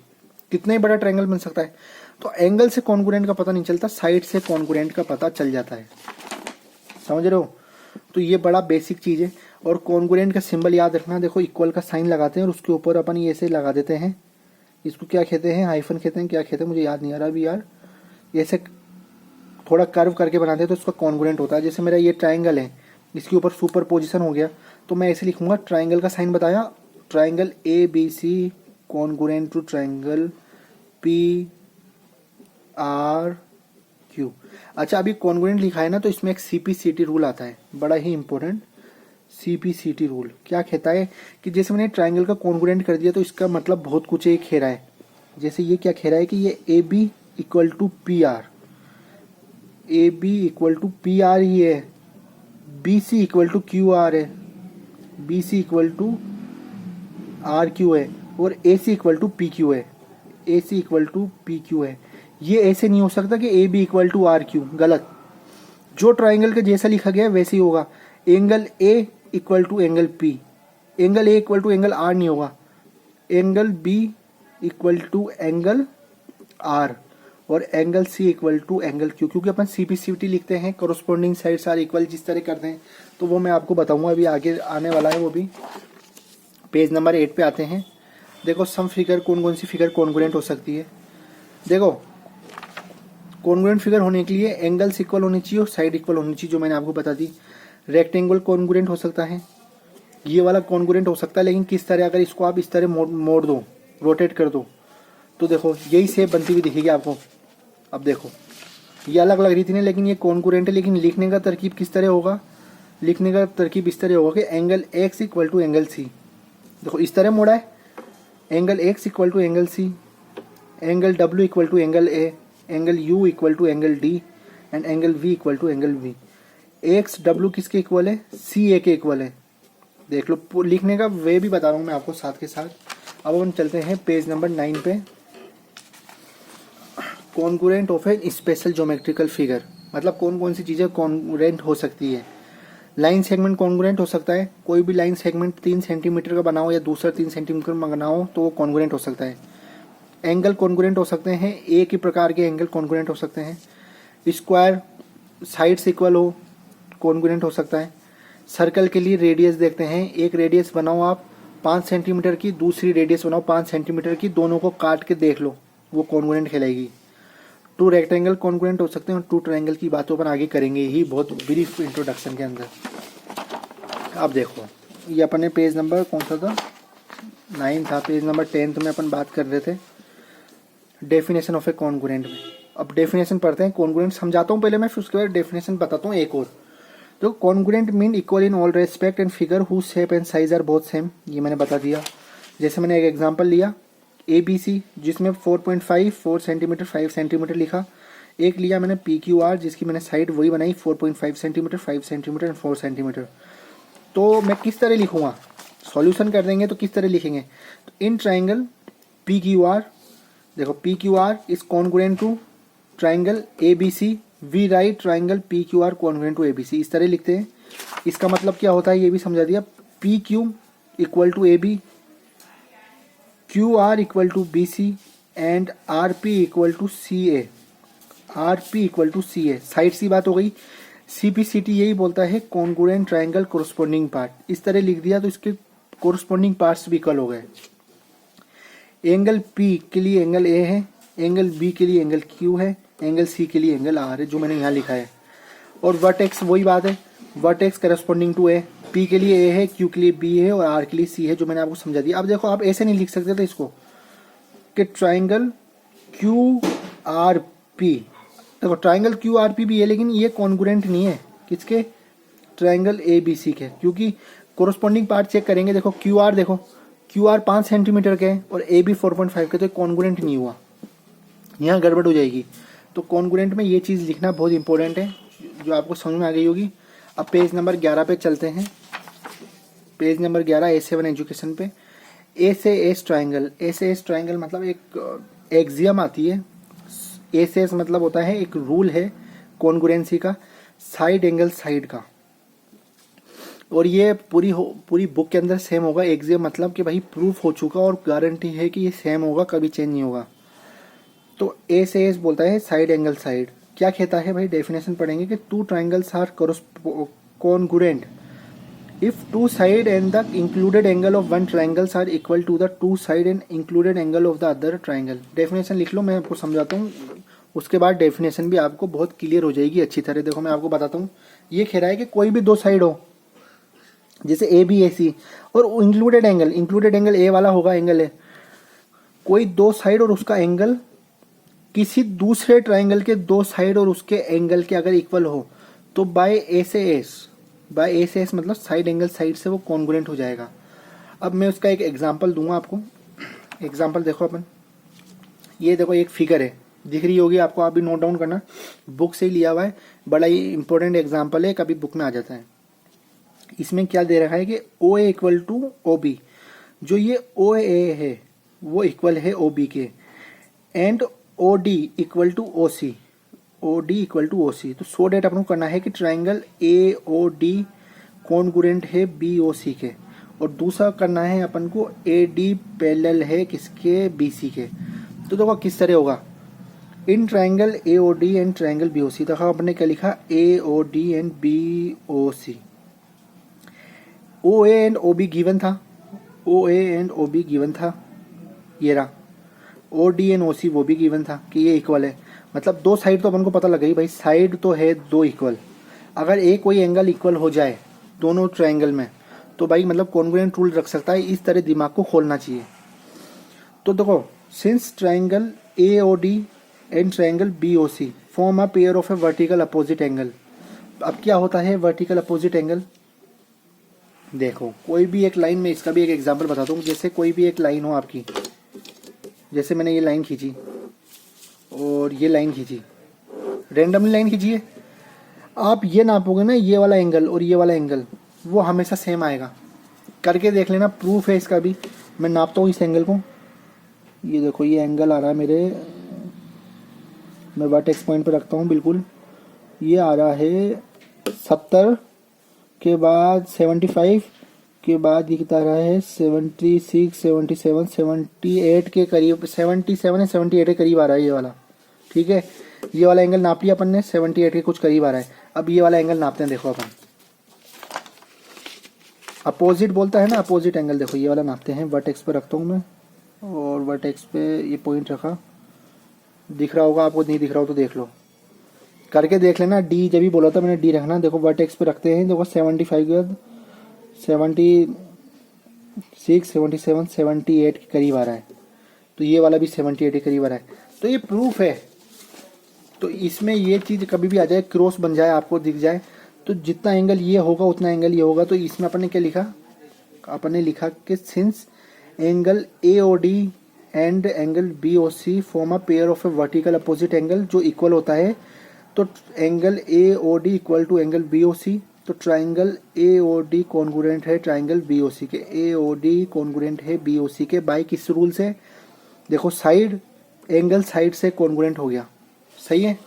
[SPEAKER 1] कितना ही बड़ा ट्रायंगल बन सकता है। तो एंगल से कॉन्ग्रुएंट का पता नहीं चलता, साइड से कॉन्ग्रुएंट का पता चल जाता है। समझ रहे हो? तो ये बड़ा बेसिक चीज है। और कॉन्ग्रुएंट का सिंबल याद रखना, देखो इक्वल का साइन लगाते हैं और उसके ऊपर अपन ये ऐसे लगा देते हैं, इसको क्या कहते हैं? हाइफन कहते हैं, क्या कहते हैं मुझे याद नहीं आ रहा अभी यार। ऐसे थोड़ा कर्व करके बनाते हैं तो उसका कॉन्ग्रुएंट होता है। जैसे मेरा ये ट्राइंगल है, इसके ऊपर सुपर पोजिशन हो गया, तो मैं ऐसे लिखूंगा, ट्राइंगल का साइन बताया, triangle A B C congruent to triangle P R Q. अच्छा अभी कॉन्ग्रुएंट लिखा है ना, तो इसमें एक CPCT रूल आता है, बड़ा ही इंपॉर्टेंट। CPCT रूल क्या कहता है कि जैसे मैंने ट्राइंगल का कॉन्ग्रुएंट कर दिया तो इसका मतलब बहुत कुछ एक कह रहा है। जैसे ये क्या कह रहा है कि ये A B equal to P R, A B equal to P R ही है, B C equal to Q R है, B C equal to R Q है। और A C equal to P Q है, A C equal to P Q है। ये ऐसे नहीं हो सकता कि A B equal to R Q, गलत। जो ट्राइंगल के जैसा लिखा गया है वैसे ही होगा। Angle A equal to angle P, angle A equal to angle R नहीं होगा, angle B equal to angle R और angle C equal to angle Q. क्योंकि अपन सीपीसीटी लिखते हैं, कोरोस्पोंडिंग साइड्स आर इक्वल, जिस तरह करते हैं, तो वो मैं आपको बताऊंगा, अभी आगे आने वाला है वो भी। पेज नंबर 8 पे आते हैं। देखो सम फिगर, कौन कौन सी फिगर कॉन्ग्रुएंट हो सकती है। देखो कॉन्ग्रुएंट फिगर होने के लिए एंगल्स इक्वल होनी चाहिए और साइड इक्वल होनी चाहिए, जो मैंने आपको बता दी। रेक्टेंगल कॉन्ग्रुएंट हो सकता है, ये वाला कॉन्ग्रुएंट हो सकता है, लेकिन किस तरह, अगर इसको आप इस तरह मोड़ दो, रोटेट कर दो, तो देखो यही शेप बनती हुई दिखेगी आपको। अब देखो ये अलग लग रही थी ना, लेकिन ये कॉन्ग्रुएंट है। लेकिन लिखने का तरकीब किस तरह होगा, लिखने का तरकीब इस तरह होगा कि angle X equal to angle C. देखो इस तरह मोड़ा है, angle X equal to angle C, angle W equal to angle A, angle U equal to angle D and angle V equal to angle V. X W किसके equal है, C ए के equal है। देख लो, लिखने का वे भी बता रहा हूँ मैं आपको साथ के साथ। अब हम चलते हैं पेज नंबर 9 पे। Congruent of A special geometrical figure, मतलब कौन कौन सी चीज़ें कॉन्ग्रुएंट हो सकती है। लाइन सेगमेंट कॉन्ग्रुएंट हो सकता है, कोई भी लाइन सेगमेंट 3 सेंटीमीटर का बनाओ या दूसरा 3 सेंटीमीटर का बनाओ तो वो कॉन्ग्रुएंट हो सकता है। एंगल कॉन्ग्रुएंट हो सकते हैं, एक ही प्रकार के एंगल कॉन्ग्रुएंट हो सकते हैं। स्क्वायर साइड्स इक्वल हो, कॉन्ग्रुएंट हो सकता है। सर्कल के लिए रेडियस देखते हैं, एक रेडियस बनाओ आप 5 सेंटीमीटर की, दूसरी रेडियस बनाओ 5 सेंटीमीटर की, दोनों को काट के देख लो, वो कॉन्ग्रुएंट कहलाएगी। 2 रेक्टेंगल कॉन्ग्रुएंट हो सकते हैं, और 2 ट्रायंगल की बातों पर आगे करेंगे ही बहुत ब्रीफ इंट्रोडक्शन के अंदर। अब देखो ये अपने पेज नंबर कौन सा था, 9 था, पेज नंबर 10 में अपन बात कर रहे थे डेफिनेशन ऑफ ए कॉन्ग्रुएंट में। अब डेफिनेशन पढ़ते हैं, कॉन्ग्रुएंट समझाता हूँ पहले मैं, फिर उसके बाद डेफिनेशन बताता हूँ एक और। तो congruent mean equal in all respect and figure whose shape and size are both same, ये मैंने बता दिया। जैसे मैंने एक एग्जांपल लिया ए बी सी, जिसमें 4.5 4 सेंटीमीटर 5 सेंटीमीटर लिखा। एक लिया मैंने पी क्यू आर, जिसकी मैंने साइड वही बनाई 4.5 सेंटीमीटर 5 सेंटीमीटर एंड 4 सेंटीमीटर। तो मैं किस तरह लिखूंगा, सॉल्यूशन कर देंगे तो किस तरह लिखेंगे। तो in triangle P Q R, देखो P Q R is congruent to triangle A B C, we write triangle P Q R congruent to A B C, इस तरह लिखते हैं। इसका मतलब क्या होता है ये भी समझा दिया। P Q equal to A B, Q R equal to B C and R P equal to C A, R P equal to C A. Side सी बात हो गई। सीपीसीटी यही बोलता है कॉन्ग्रुएंट ट्राइंगल कोरस्पोंडिंग पार्ट, इस तरह लिख दिया तो इसके कोरस्पोंडिंग पार्ट्स भी इक्वल हो गए। एंगल पी के लिए एंगल ए है, एंगल बी के लिए एंगल क्यू है, एंगल सी के लिए एंगल आर है, जो मैंने यहाँ लिखा है। और वर्टेक्स वही बात है, vertex corresponding to A, P के लिए ए है, क्यू के लिए बी है और आर के लिए सी है, जो मैंने आपको समझा दिया। अब देखो आप ऐसे नहीं लिख सकते थे इसको कि ट्राइंगल क्यू आर पी, देखो ट्राइंगल क्यू आर पी भी है, लेकिन ये कॉन्ग्रुएंट नहीं है किसके, ट्राइंगल ए बी सी के, क्योंकि कोरस्पोंडिंग पार्ट चेक करेंगे। देखो क्यू आर, देखो क्यू आर 5 सेंटीमीटर के और ए बी 4.5 के, तो कॉन्ग्रुएंट नहीं हुआ, यहाँ गड़बड़ हो जाएगी। तो कॉन्ग्रुएंट में ये चीज़ लिखना बहुत इंपॉर्टेंट है, जो आपको समझ में आ गई होगी। अब पेज नंबर 11 पे चलते हैं। पेज नंबर 11 A7 एजुकेशन पे। ए से एस ट्राइंगल, ए से एस ट्राइंगल मतलब एक एक्सियम आती है। ए से एस मतलब होता है एक रूल है कॉन्ग्रुएंसी का, साइड एंगल साइड का, और ये पूरी बुक के अंदर सेम होगा। एक्सियम मतलब कि भाई प्रूफ हो चुका और गारंटी है कि ये सेम होगा, कभी चेंज नहीं होगा। तो ए से एस बोलता है साइड एंगल साइड। क्या कहता है भाई, डेफिनेशन पढ़ेंगे कि 2 triangles are congruent if 2 side and the included angle of one triangles are equal to the 2 side and included angle of the other triangle. Definition लिख लो, मैं आपको समझाता हूँ, उसके बाद डेफिनेशन भी आपको बहुत क्लियर हो जाएगी अच्छी तरह। देखो मैं आपको बताता हूँ, ये कह रहा है कि कोई भी 2 साइड हो, जैसे ए बी ए सी, और इंक्लूडेड एंगल ए वाला होगा, एंगल है, कोई 2 साइड और उसका एंगल किसी दूसरे ट्राइंगल के 2 साइड और उसके एंगल के अगर इक्वल हो, तो बाय ए से एस मतलब साइड एंगल साइड से वो कॉन्ग्रुएंट हो जाएगा। अब मैं उसका एक एग्जांपल दूंगा आपको। एग्जांपल देखो अपन, ये देखो एक फिगर है, दिख रही होगी आपको, आप भी नोट डाउन करना, बुक से ही लिया हुआ है, बड़ा ही इंपॉर्टेंट एग्जांपल है, कभी बुक में आ जाता है। इसमें क्या दे रखा है कि O A equal to O B, जो ये ओ ए है वो इक्वल है ओ बी के, and O D equal to O C, O D equal to O C. तो सो डेट अपन को करना है कि triangle A O D congruent है बी ओ सी के, और दूसरा करना है अपन को ए डी पैरेलल है किसके, बी सी के। तो देखो किस तरह होगा, in triangle A O D and triangle B O C, देखो आपने क्या लिखा, A O D and B O C. O A and O B given था, O A and O B given था, ये रहा। ओ डी एंड ओ सी वो भी गिवन था कि ये इक्वल है, मतलब दो साइड तो अपन को पता लग गई भाई, साइड तो है दो इक्वल। अगर एक कोई एंगल इक्वल हो जाए दोनों ट्राइंगल में तो भाई मतलब कॉन्ग्रुएंट रूल रख सकता है, इस तरह दिमाग को खोलना चाहिए। तो देखो, since triangle A O D and triangle B O C form a pair of a vertical opposite angle. अब क्या होता है वर्टिकल अपोजिट एंगल, देखो कोई भी एक लाइन में, इसका भी एक एग्जांपल बताता हूँ। जैसे कोई भी एक लाइन हो आपकी, जैसे मैंने ये लाइन खींची और ये लाइन खींची, रेंडमली लाइन खींची है, आप ये नापोगे ना, ये वाला एंगल और ये वाला एंगल वो हमेशा सेम आएगा। करके देख लेना, प्रूफ है इसका भी। मैं नापता हूँ इस एंगल को, ये देखो ये एंगल आ रहा है मेरे, मैं वर्टेक्स पॉइंट पे रखता हूँ बिल्कुल, ये आ रहा है 70 के बाद 75 के बाद ये कितना रहा है 76 77 78 के करीब, 77 या 78 के करीब आ रहा है ये वाला। ठीक है, ये वाला एंगल नाप लिया अपन ने, 78 के कुछ करीब आ रहा है। अब ये वाला एंगल नापते हैं, देखो अपन अपोजिट बोलता है ना, अपोजिट एंगल। देखो ये वाला नापते हैं, वर्टेक्स पे रखता हूँ मैं, और वर्टेक्स पे ये पॉइंट रखा, दिख रहा होगा आपको, नहीं दिख रहा हो तो देख लो, करके देख लेना। डी जब भी बोला था मैंने डी रखना, देखो वर्टेक्स पे रखते हैं, देखो 75 के बाद 76 77 78 के करीब आ रहा है, तो ये वाला भी 78 के करीब आ रहा है। तो ये प्रूफ है। तो इसमें ये चीज़ कभी भी आ जाए, क्रॉस बन जाए, आपको दिख जाए, तो जितना एंगल ये होगा उतना एंगल ये होगा। तो इसमें अपन ने क्या लिखा, अपन ने लिखा कि since angle A O D and angle B O C form a pair of a vertical opposite angle जो इक्वल होता है, तो angle A O D equal to angle B O C. तो triangle A O D congruent है triangle B O C के, A O D congruent है B O C के by किस रूल से, देखो साइड, एंगल साइड से congruent हो गया। सही है,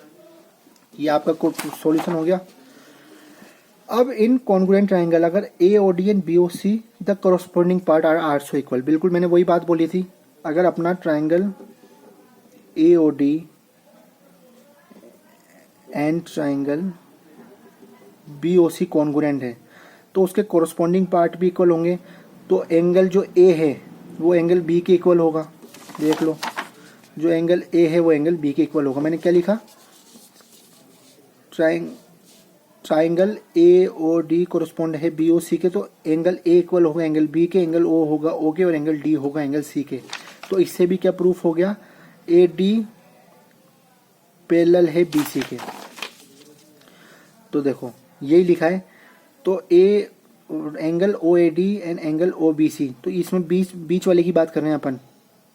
[SPEAKER 1] ये आपका सॉल्यूशन हो गया। अब इन कॉन्ग्रुएंट ट्राइंगल अगर A O D and B O C the corresponding part are also equal, बिल्कुल मैंने वही बात बोली थी। अगर अपना triangle A O D and triangle B O C congruent है तो उसके कॉरस्पॉन्डिंग पार्ट भी इक्वल होंगे। तो एंगल जो ए है वो एंगल बी के इक्वल होगा, देख लो, जो एंगल ए है वो एंगल बी के इक्वल होगा। मैंने क्या लिखा, triangle A O D correspond है बी ओ सी के, तो एंगल ए इक्वल होगा एंगल बी के, एंगल ओ होगा ओ के, और एंगल डी होगा एंगल सी के। तो इससे भी क्या प्रूफ हो गया, ए डी पैरेलल है बी सी के। तो देखो यही लिखा है। तो a angle O A D and angle O B C, तो इसमें बीच वाले की बात कर रहे हैं अपन,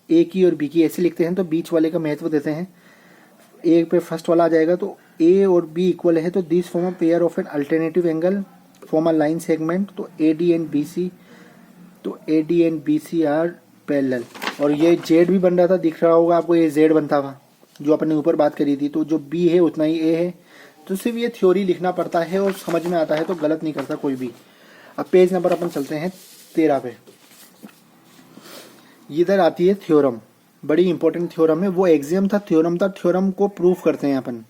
[SPEAKER 1] ए की और बी की ऐसे लिखते हैं, तो बीच वाले का महत्व देते हैं। ए पे फर्स्ट वाला आ जाएगा, तो ए और बी इक्वल है, तो this form a pair of an alternative angle form a line segment. तो A D and B C, तो A D and B C are parallel. और ये जेड भी बन रहा था, दिख रहा होगा आपको, ये जेड बनता था जो अपन ने ऊपर बात करी थी। तो जो बी है उतना ही ए है। तो सिर्फ ये थ्योरी लिखना पड़ता है और समझ में आता है, तो गलत नहीं करता कोई भी। अब पेज नंबर अपन चलते हैं 13 पे। इधर आती है थ्योरम, बड़ी इंपॉर्टेंट थ्योरम है, वो एग्जाम था, थ्योरम था, थ्योरम को प्रूफ करते हैं अपन।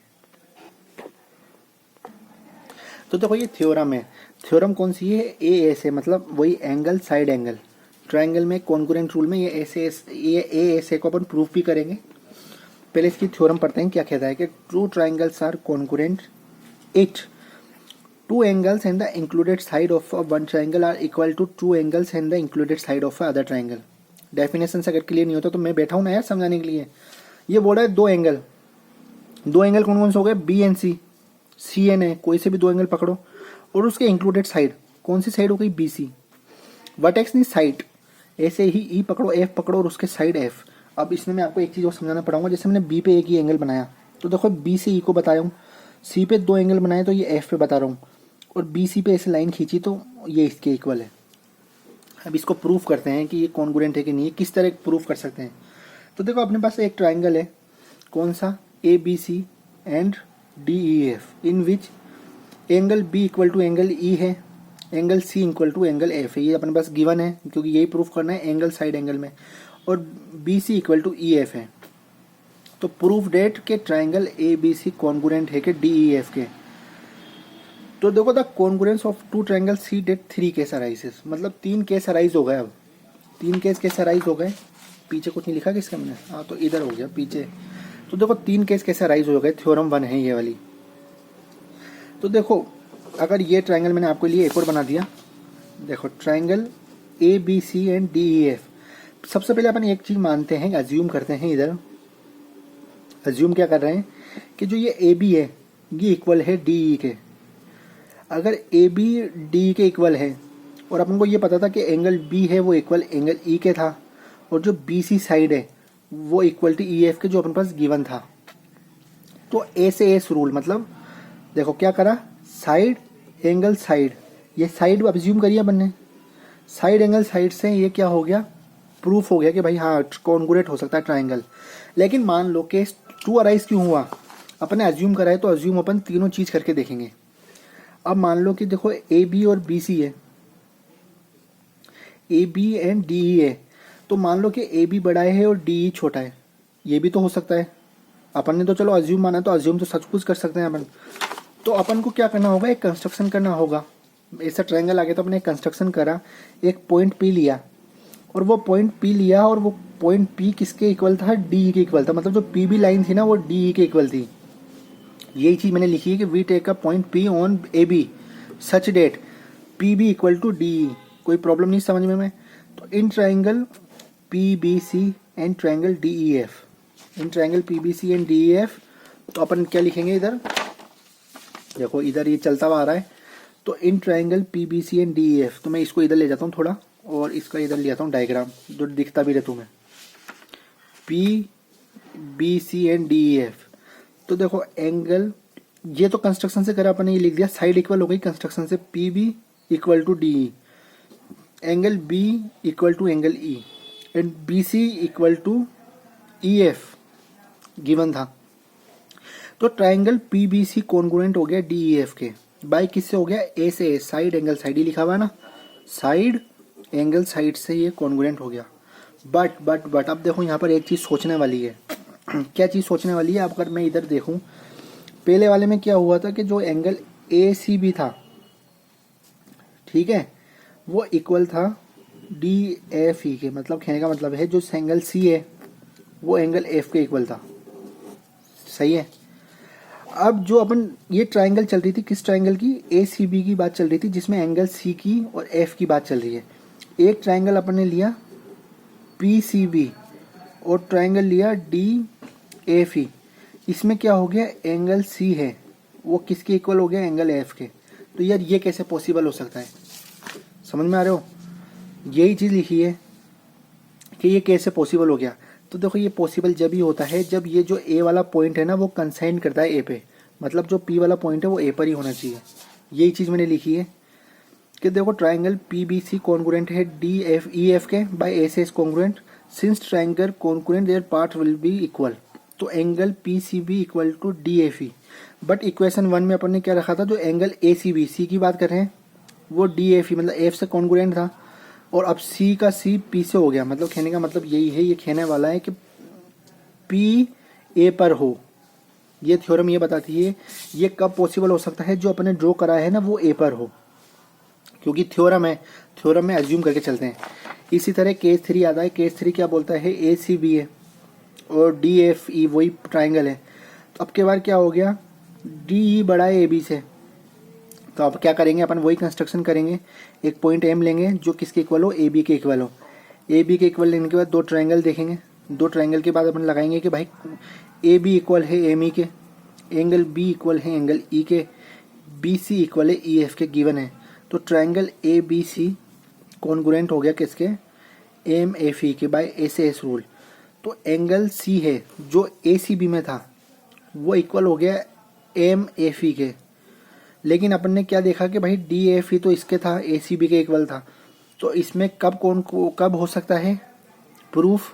[SPEAKER 1] तो देखो ये थ्योरम है, थ्योरम कौन सी है, ए ऐसे, मतलब वही एंगल साइड एंगल, ट्रायंगल में कॉन्ग्रुएंट रूल में ये ऐसे, ये ए ऐसे को अपन प्रूफ भी करेंगे। पहले इसकी थ्योरम पढ़ते हैं, क्या कहता है कि two triangles are congruent if two angles and the included side of one triangle are equal to two angles and the included side of other triangle. Definition से अगर क्लियर नहीं होता तो मैं बैठा हूं ना यार समझाने के लिए। ये बोल रहा है दो एंगल कौन कौन से हो गए, B and C, C N है, कोई से भी दो एंगल पकड़ो, और उसके इंक्लूडेड साइड, कौन सी साइड हो गई, बी सी। वर्टेक्स नहीं साइड, ऐसे ही ई पकड़ो, एफ पकड़ो, और उसके साइड एफ। अब इसमें मैं आपको एक चीज और समझाना पड़ाऊंगा। जैसे मैंने बी पे एक ही एंगल बनाया, तो देखो बी से ई को बताया हूँ, सी पे दो एंगल बनाए तो ये एफ पे बता रहा हूँ, और बी सी पे ऐसे लाइन खींची तो ये इसके इक्वल है। अब इसको प्रूफ करते हैं कि ये कॉन्ग्रुएंट है कि नहीं, किस तरह प्रूफ कर सकते हैं। तो देखो अपने पास एक ट्राइंगल है, कौन सा, A B C and D E F, in which angle B equal to angle E है, angle C equal to angle F है। ये अपने पास गिवन है क्योंकि यही प्रूफ करना है एंगल साइड एंगल में, और B C equal to E F है। तो प्रूफ डेट के triangle A B C congruent है कि डी ई एफ के। तो देखो the congruence of two triangle see that 3 case arises, मतलब 3 केस अराइज हो गए। अब 3 केस कैसे अराइज हो गए, पीछे कुछ नहीं लिखा किसका मैंने, हाँ तो इधर हो गया पीछे। तो देखो 3 केस कैसे अराइज हो गए, थ्योरम 1 है ये वाली। तो देखो अगर ये ट्राइंगल मैंने आपके लिए एक और बना दिया, देखो triangle A B C and D E F. सबसे पहले अपन एक चीज मानते हैं, अज्यूम करते हैं, इधर अज्यूम क्या कर रहे हैं कि जो ये ए बी है ये इक्वल है डी ई के। अगर ए बी डी के इक्वल है और अपन को ये पता था कि एंगल बी है वो इक्वल एंगल ई के था, और जो बी सी साइड है वो इक्वल टू ई एफ के जो अपन पास गिवन था। तो ए से एस रूल, मतलब देखो क्या करा, साइड एंगल साइड, ये साइड अज्यूम करिए अपन ने, साइड एंगल साइड से ये क्या हो गया, प्रूफ हो गया कि भाई हाँ कॉन्ग्रुएंट हो सकता है ट्राइंगल। लेकिन मान लो केस 2 अराइज क्यों हुआ, अपन ने अज्यूम करा है तो अज्यूम अपन तीनों चीज करके देखेंगे। अब मान लो कि देखो ए बी और बी सी है, A B and D E है, तो मान लो कि ए बी बड़ा है और डी ई छोटा है, ये भी तो हो सकता है। अपन ने तो चलो अज्यूम माना, तो अज्यूम तो सब कुछ कर सकते हैं अपन। तो अपन को क्या करना होगा, एक कंस्ट्रक्शन करना होगा। ऐसा ट्रायंगल आ गया तो अपने एक कंस्ट्रक्शन करा, एक पॉइंट पी लिया, और वो पॉइंट पी लिया, और वो पॉइंट पी किसके इक्वल था, डी के इक्वल था। मतलब जो पी बी लाइन थी ना वो डी के इक्वल थी। यही चीज मैंने लिखी है कि we take a point P on A B such that P B equal to D. कोई प्रॉब्लम नहीं समझ में तो in triangle P B C and triangle D E F, in triangle P B C and D E F, तो अपन क्या लिखेंगे इधर, देखो इधर ये चलता हुआ आ रहा है, तो in triangle P B C and D E F, तो मैं इसको इधर ले जाता हूँ थोड़ा, और इसका इधर ले जाता हूँ डायग्राम जो दिखता भी रहे तुम्हें, P B C and D E F. तो देखो एंगल, ये तो कंस्ट्रक्शन से करा अपन ने, ये लिख दिया, साइड इक्वल हो गई कंस्ट्रक्शन से, P B equal to D E, angle B equal to angle E, and B C equal to E F given था। तो triangle P B C congruent हो गया डी ई एफ के, by किससे हो गया, ए से ए, साइड एंगल साइड ही लिखा हुआ है ना, साइड एंगल साइड से ये कॉन्ग्रुएंट हो गया। बट अब देखो यहाँ पर एक चीज सोचने वाली है। क्या चीज सोचने वाली है, अब अगर मैं इधर देखूं, पहले वाले में क्या हुआ था कि जो एंगल ए सी बी था, ठीक है, वो इक्वल था डी एफ ई के, मतलब कहने का मतलब है जो एंगल सी है वो एंगल एफ के इक्वल था, सही है। अब जो अपन ये ट्राइंगल चल रही थी, किस ट्राइंगल की, ए सी बी की बात चल रही थी, जिसमें एंगल सी की और एफ की बात चल रही है। एक ट्राइंगल अपन ने लिया पी सी बी और ट्राइंगल लिया डी एफ ई, इसमें क्या हो गया, एंगल सी है वो किसके इक्वल हो गया, एंगल एफ के। तो यार ये कैसे पॉसिबल हो सकता है, समझ में आ रहे हो, यही चीज लिखी है कि ये कैसे पॉसिबल हो गया। तो देखो ये पॉसिबल जब ही होता है जब ये जो ए वाला पॉइंट है ना वो कंसाइन करता है ए पे, मतलब जो पी वाला पॉइंट है वो ए पर ही होना चाहिए। यही चीज मैंने लिखी है कि देखो triangle P B C congruent है डी एफ ई एफ के बाय ए से S congruent, since triangle congruent their part will be equal, तो angle P C B equal to D F E. But equation 1 में अपन ने क्या रखा था, जो एंगल ए सी बी, सी की बात कर रहे हैं, वो डी एफ ई मतलब एफ से कॉन्ग्रुएंट था, और अब सी का सी पी से हो गया। मतलब कहने का मतलब यही है, ये कहने वाला है कि पी ए पर हो। ये थ्योरम ये बताती है ये कब पॉसिबल हो सकता है, जो अपने ड्रॉ करा है ना वो ए पर हो, क्योंकि थ्योरम है, थ्योरम में एज्यूम करके चलते हैं। इसी तरह केस 3 आता है, केस 3 क्या बोलता है, ए सी बी है और डी एफ ई वही ट्राइंगल है। तो अब के बार क्या हो गया, डी ई बड़ा है ए बी से, तो अब क्या करेंगे अपन, वही कंस्ट्रक्शन करेंगे, एक पॉइंट एम लेंगे जो किसके इक्वल हो, ए बी के इक्वल हो। ए बी के इक्वल लेने के बाद दो ट्रायंगल देखेंगे, दो ट्रायंगल के बाद अपन लगाएंगे कि भाई ए बी इक्वल है एम ई के, एंगल बी इक्वल है एंगल ई के, बी सी इक्वल है ई एफ के, गिवन है। तो triangle A B C congruent हो गया किसके, एम एफ ई के बाय ए से एस रूल। तो एंगल सी है जो ए सी बी में था वो इक्वल हो गया एम एफ ई के। लेकिन अपन ने क्या देखा कि भाई डी एफ ई तो इसके था, ए सी बी के इक्वल था, तो इसमें कब हो सकता है प्रूफ?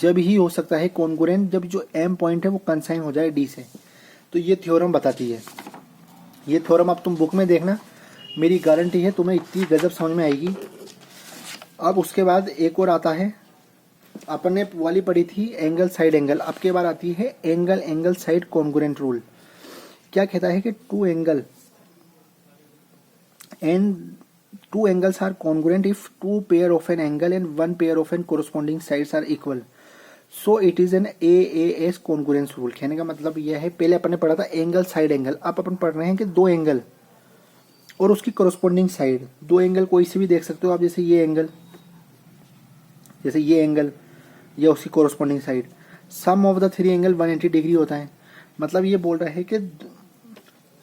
[SPEAKER 1] जब ही हो सकता है कॉन्ग्रुएंट, जब जो एम पॉइंट है वो कंसाइन हो जाए डी से। तो ये थ्योरम बताती है। ये थ्योरम अब तुम बुक में देखना, मेरी गारंटी है तुम्हें इतनी गजब समझ में आएगी। अब उसके बाद एक और आता है, अपन ने वाली पढ़ी थी एंगल साइड एंगल, अब के बाद आती है एंगल साइड कॉन्ग्रुएंट रूल। क्या कहता है कि two angles are congruent if two pair of an angle and one pair of an corresponding sides are equal, so it is an AAS congruence rule। कहने का मतलब यह है, पहले अपन ने पढ़ा था एंगल साइड एंगल, अब अपन पढ़ रहे हैं कि दो एंगल और उसकी corresponding साइड। दो एंगल कोई से भी देख सकते हो आप, जैसे ये एंगल या उसकी corresponding side. Sum of the three angle 180 degree होता है। मतलब ये बोल रहा है कि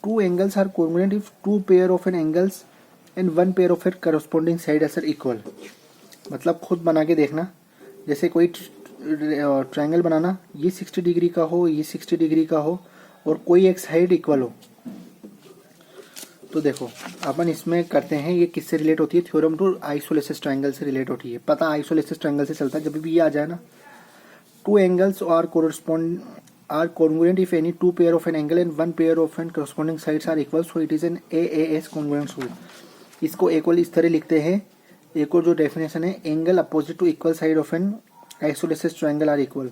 [SPEAKER 1] two angles are congruent if two pair of an angles and one pair of an corresponding side are equal. मतलब खुद बना के देखना, जैसे कोई ट्रायंगल बनाना, ये 60 डिग्री का हो, ये 60 डिग्री का हो और कोई एक साइड इक्वल हो। तो देखो अपन इसमें करते हैं, ये किससे रिलेट होती है? थ्योरम टू आइसोलेसिस ट्रायंगल से रिलेट होती है। पता आइसोलेसिस ट्रायंगल से चलता है, जब भी ये आ जाए ना, two angles are congruent if any two pair of an angle and one pair of an corresponding sides are equal, so it is an AAS congruence rule। इसको एक और इस तरह लिखते हैं, एक और जो डेफिनेशन है, angle opposite to equal side of an isosceles triangle are equal.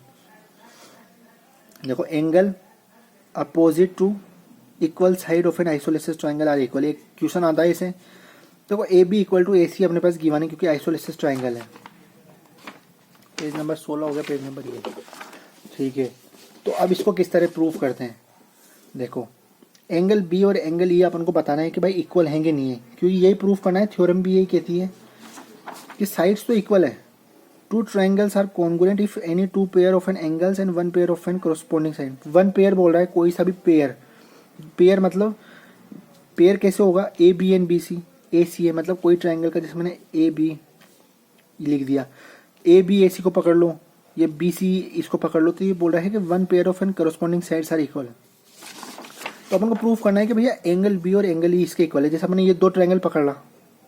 [SPEAKER 1] देखो angle opposite to equal side of an isosceles triangle are equal, एक क्वेश्चन आता है इसे। देखो A B equal to A C अपने पास गिवन है क्योंकि आइसोलेसिस ट्रायंगल है। पेज नंबर 16 हो गया, पेज नंबर ये, ठीक है। तो अब इसको किस तरह प्रूफ करते हैं? देखो एंगल बी और एंगल ई अपन को बताना है कि भाई इक्वल हैं कि नहीं है, क्योंकि यही प्रूफ करना है। थ्योरम भी यही कहती है कि साइड्स तो इक्वल है। Two triangles are congruent if any two pair of an angles and one pair of an corresponding side. One pair बोल रहा है, कोई सा भी पेयर मतलब पेयर कैसे होगा? A B and B C, A C है मतलब कोई ट्रायंगल का, जिसमें मैंने ए बी लिख दिया, ए बी ए सी को पकड़ लो, ये बी सी इसको पकड़ लो। तो ये बोल रहा है कि one pair of an corresponding sides are equal. तो अपन को प्रूफ करना है कि भैया एंगल बी और एंगल ई इसके इक्वल है। जैसे मैंने ये दो ट्रायंगल पकड़ ला,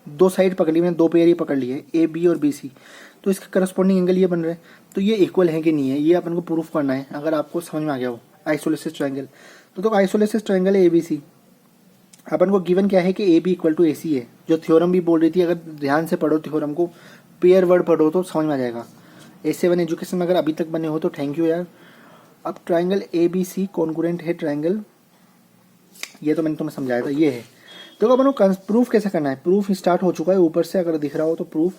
[SPEAKER 1] दो साइड पकड़ ली, मैंने दो पेयर ही पकड़ लिए, ए बी और बी सी, तो इसके करस्पॉन्डिंग एंगल ये बन रहे हैं। तो ये इक्वल है कि नहीं है, ये अपन को प्रूफ करना है। अगर आपको समझ में आ गया हो आइसोलेसिस ट्रायंगल, तो आइसोलेसिस ट्रायंगल है ए बी सी। अपन को गिवन क्या है कि A B equal to A C है, जो थ्योरम भी बोल रही थी। अगर ध्यान से पढ़ो थ्योरम को, पेयर वर्ड पढ़ो तो समझ में आ जाएगा। A7 एजुकेशन में अगर अभी तक बने हो तो थैंक यू यार। अब triangle A B C congruent है ट्रायंगल, ये तो मैंने तुम्हें समझाया था, ये है। तो अपन को प्रूफ कैसे करना है? प्रूफ स्टार्ट हो चुका है ऊपर से, अगर दिख रहा हो तो प्रूफ।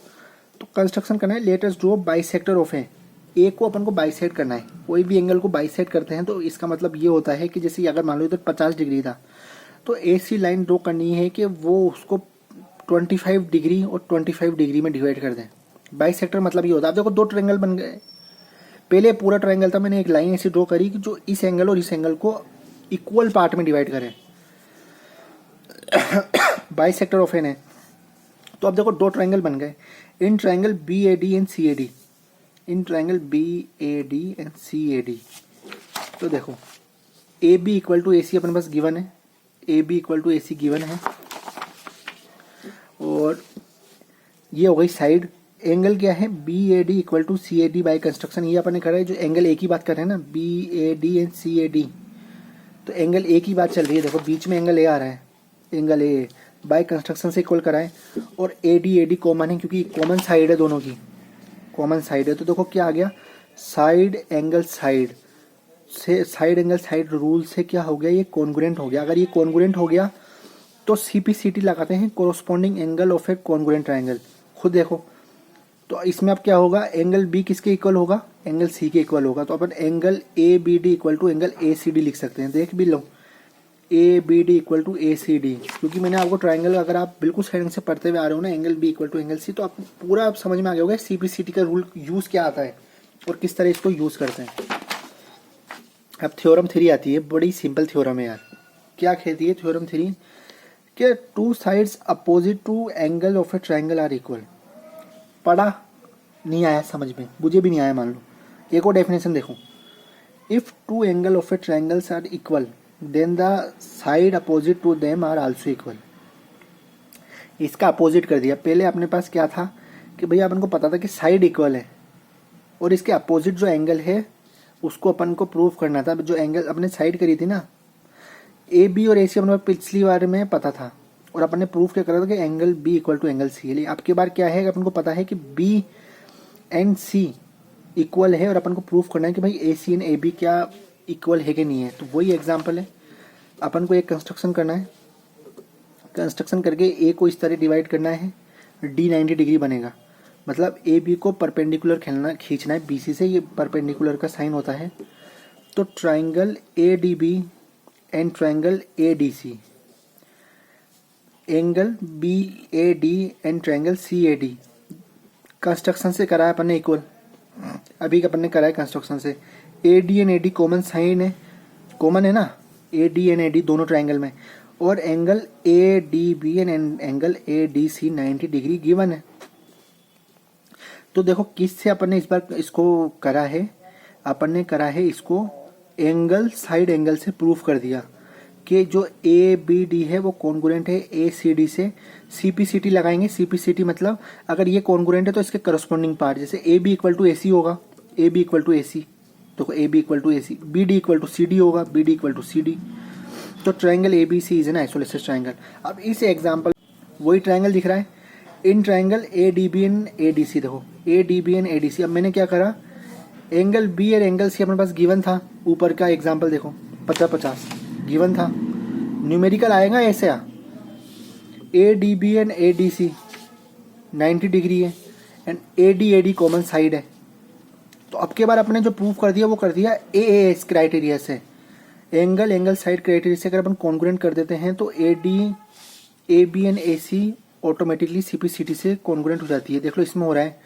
[SPEAKER 1] तो कंस्ट्रक्शन करना है, let us draw bisector of A को अपन को बाइसेक्ट करना है। कोई भी एंगल को बाइसेक्ट करते हैं तो इसका मतलब ये होता है कि जैसे अगर मान लो इधर 50 डिग्री था, तो ए सी लाइन ड्रॉ करनी है कि वो उसको 25 डिग्री और 25 डिग्री में डिवाइड कर दें। बाइसेक्टर मतलब ये होता है। अब देखो दो ट्रायंगल बन गए, पहले पूरा ट्रायंगल था, मैंने एक लाइन ऐसी ड्रॉ करी कि जो इस एंगल और इस एंगल को इक्वल पार्ट में डिवाइड करे, बाइसेक्टर ऑफ एन है। तो अब देखो दो ट्रायंगल बन गए, in triangle B A D and C A D, in triangle B A D and C A D. तो देखो A B equal to A C अपने पास गिवन है, A B equal to A C given है, और ये हो गई साइड। एंगल क्या है? B A D equal to C A D by construction, ये अपन ने करा है। जो एंगल ए की बात कर रहे हैं ना, B A D and C A D, तो एंगल ए की बात चल रही है। देखो बीच में एंगल ए आ रहा है, एंगल ए बाई कंस्ट्रक्शन से इक्वल कराए, और ए डी कॉमन है क्योंकि कॉमन साइड है, दोनों की कॉमन साइड है। तो देखो क्या आ गया, साइड एंगल साइड से, साइड एंगल साइड रूल से क्या हो गया, ये कॉन्ग्रुएंट हो गया। अगर ये कॉन्ग्रुएंट हो गया तो CPCT लगाते हैं, corresponding angle of a congruent triangle. खुद देखो तो इसमें अब क्या होगा, एंगल बी किसके इक्वल होगा? एंगल सी के इक्वल होगा। तो अपन angle A B D equal to angle A C D लिख सकते हैं। देख भी लो, A B D equal to A C D, क्योंकि मैंने आपको ट्रायंगल, अगर आप बिल्कुल साइड से पढ़ते हुए आ रहे हो ना, angle B equal to angle C, तो आप पूरा समझ में आ गया होगा CPCT का रूल यूज क्या आता है और किस तरह इसको यूज करते हैं। अब थ्योरम 3 आती है, बड़ी सिंपल थ्योरम है यार। क्या कहती है थ्योरम 3? कि two sides opposite to angle of a triangle are equal. पढ़ा नहीं आया समझ में, मुझे भी नहीं आया मान लो। एक और डेफिनेशन देखो, if two angle of a triangles are equal then the side opposite to them are also equal. इसका अपोजिट कर दिया। पहले अपने पास क्या था कि भैया अपन को पता था कि साइड इक्वल है और इसके अपोजिट जो एंगल है उसको अपन को प्रूव करना था। जो एंगल अपने साइड करी थी ना, ए बी और ए सी अपने पिछली बार में पता था और अपन ने प्रूव क्या करा था कि angle B equal to angle C है। अब की बार क्या है, अपन को पता है कि बी एंड सी इक्वल है और अपन को प्रूव करना है कि भाई ए सी एंड ए बी क्या इक्वल है कि नहीं है। तो वही एग्जाम्पल है, अपन को एक कंस्ट्रक्शन करना है। कंस्ट्रक्शन करके ए को इस तरह डिवाइड करना है, डी 90 डिग्री बनेगा। मतलब ए बी को परपेंडिकुलर खींचना है बी सी से, ये परपेंडिकुलर का साइन होता है। तो triangle A D B and triangle A D C, angle B A D and triangle C A D construction से करा है अपन ने इक्वल। अभी अपन ने करा है कंस्ट्रक्शन से। A D and A D common side है, कॉमन है ना, A D and A D दोनों ट्राइंगल में। और angle A D B and angle A D C 90 degree given है। तो देखो किससे अपन ने इस बार इसको करा है, अपन ने करा है इसको एंगल साइड एंगल से प्रूफ कर दिया कि जो ए बी डी है वो कॉन्ग्रुएंट है ए सी डी से। सी पी सी टी लगाएंगे, सी पी सी टी मतलब अगर ये कॉन्ग्रुएंट है तो इसके करस्पॉन्डिंग पार्ट, जैसे A B equal to A C होगा, A B equal to A C, तो A B equal to A C, B D equal to C D होगा, B D equal to C D. तो triangle A B C is an isolated triangle. अब इस example वही triangle दिख रहा है, in triangle A D B and A D C. देखो A D B and A D सी। अब मैंने क्या करा, एंगल बी और एंगल सी अपने पास गिवन था। ऊपर का एग्जाम्पल देखो 50-50 गिवन था, न्यूमेरिकल आएगा ऐसे आ, A D B and A D C 90 degree है and A D common side है। तो अब के बार अपने जो प्रूफ कर दिया वो कर दिया ए एस क्राइटेरिया से, एंगल साइड क्राइटेरिया से। अगर अपन कॉन्ग्रुएंट कर देते हैं तो A D A B and A C automatically C P C T से कॉन्ग्रुएंट हो जाती है। देख लो इसमें हो रहा है,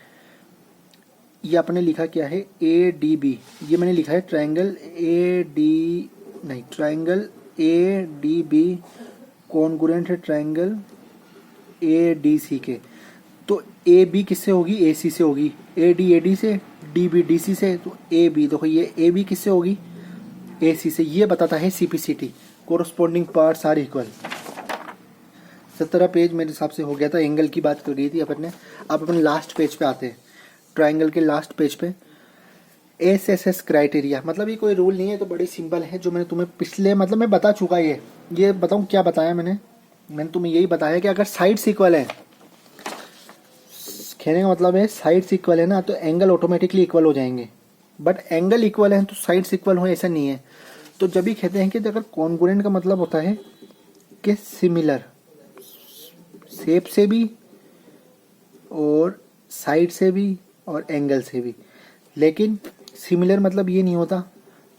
[SPEAKER 1] ये अपने लिखा क्या है ए डी बी, ये मैंने लिखा है ट्राइंगल ए डी नहीं, triangle A D B congruent है ट्राइंगल ए डी सी के। तो ए बी किससे होगी, ए सी से होगी, ए डी से, डी बी डी सी से। तो ए बी देखो ये ए बी किससे होगी, ए सी से। ये बताता है C P C T, corresponding parts are equal. 17 page मेरे हिसाब से हो गया था, एंगल की बात कर रही थी अपन ने। अब अपन लास्ट पेज पे आते हैं, ट्राइंगल के लास्ट पेज पे एस एस एस क्राइटेरिया। मतलब ये कोई रूल नहीं है, तो बड़ी सिंपल है, जो मैंने तुम्हें पिछले मतलब मैं बता चुका। ये बताऊँ क्या बताया मैंने तुम्हें यही बताया कि अगर साइड्स इक्वल है, कहने का मतलब है साइड्स इक्वल है ना, तो एंगल ऑटोमेटिकली इक्वल हो जाएंगे। बट एंगल इक्वल है तो साइड्स इक्वल हो ऐसा नहीं है। तो जब भी कहते हैं कि अगर कॉन्ग्रुएंट का मतलब होता है कि सिमिलर शेप से भी और साइड से भी और एंगल से भी। लेकिन सिमिलर मतलब ये नहीं होता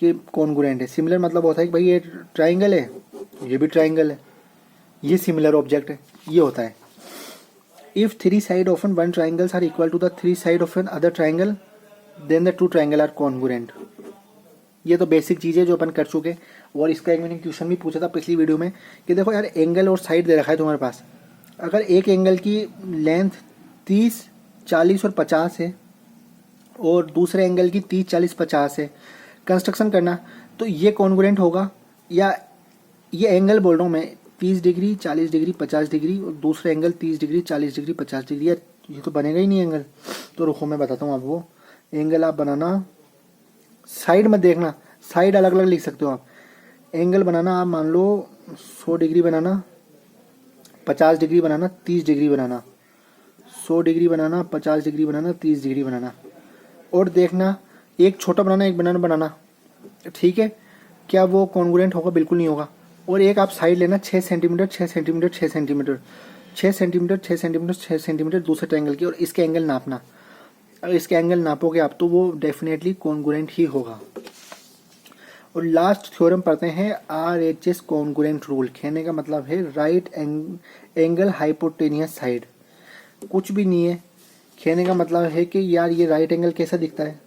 [SPEAKER 1] कि कॉन्ग्रुएंट है। सिमिलर मतलब होता है कि भाई ये ट्राइंगल है, ये भी ट्राइंगल है, ये सिमिलर ऑब्जेक्ट है, ये होता है। If 3 side of one triangles are equal to the 3 side of an other triangle then the 2 triangle are congruent. ये तो बेसिक चीज़ है जो अपन कर चुके। और इसका एक मैंने क्वेश्चन भी पूछा था पिछली वीडियो में कि देखो यार एंगल और साइड दे रखा है तुम्हारे पास, अगर एक एंगल की लेंथ 30, 40 और 50 है और दूसरे एंगल की 30, 40, 50 है, कंस्ट्रक्शन करना, तो ये कॉन्ग्रुएंट होगा। या ये एंगल बोल रहा हूँ मैं, 30 डिग्री, 40 डिग्री, 50 डिग्री और दूसरा एंगल 30 डिग्री, 40 डिग्री, 50 डिग्री। यार ये तो बनेगा ही नहीं एंगल। तो रुको मैं बताता हूँ आपको। एंगल आप बनाना, साइड में देखना, साइड अलग अलग लिख सकते हो आप। एंगल बनाना आप मान लो 100 डिग्री बनाना, 50 डिग्री बनाना, 30 डिग्री बनाना, 100 डिग्री बनाना, 50 डिग्री बनाना, 30 डिग्री बनाना। और देखना एक छोटा बनाना, एक बनाना, ठीक है, क्या वो कॉन्ग्रुएंट होगा? बिल्कुल नहीं होगा। और एक आप साइड लेना 6 centimetre, 6 centimetre, 6 centimetre, 6 centimetre, 6 centimetre, 6 centimetre दूसरे ट्रायंगल की, और इसके एंगल नापना। अगर इसके एंगल नापोगे आप तो वो डेफिनेटली कॉन्ग्रुएंट ही होगा। और लास्ट थ्योरम पढ़ते हैं RHS कॉन्ग्रुएंट रूल। कहने का मतलब है राइट एंगल हाइपोटेनियस साइड। कुछ भी नहीं है, कहने का मतलब है कि यार ये राइट एंगल कैसा दिखता है,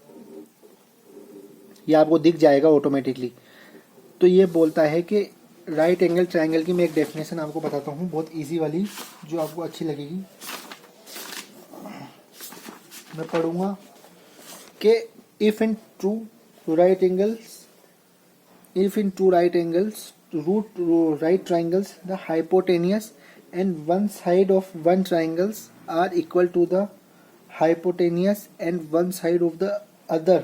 [SPEAKER 1] ये आपको दिख जाएगा ऑटोमेटिकली। तो ये बोलता है कि राइट एंगल ट्रायंगल की मैं एक डेफिनेशन आपको बताता हूँ, बहुत इजी वाली, जो आपको अच्छी लगेगी। मैं पढ़ूंगा कि if in two right angles root right triangles the hypotenuse and one side of one triangles are equal to the hypotenuse and one side of the other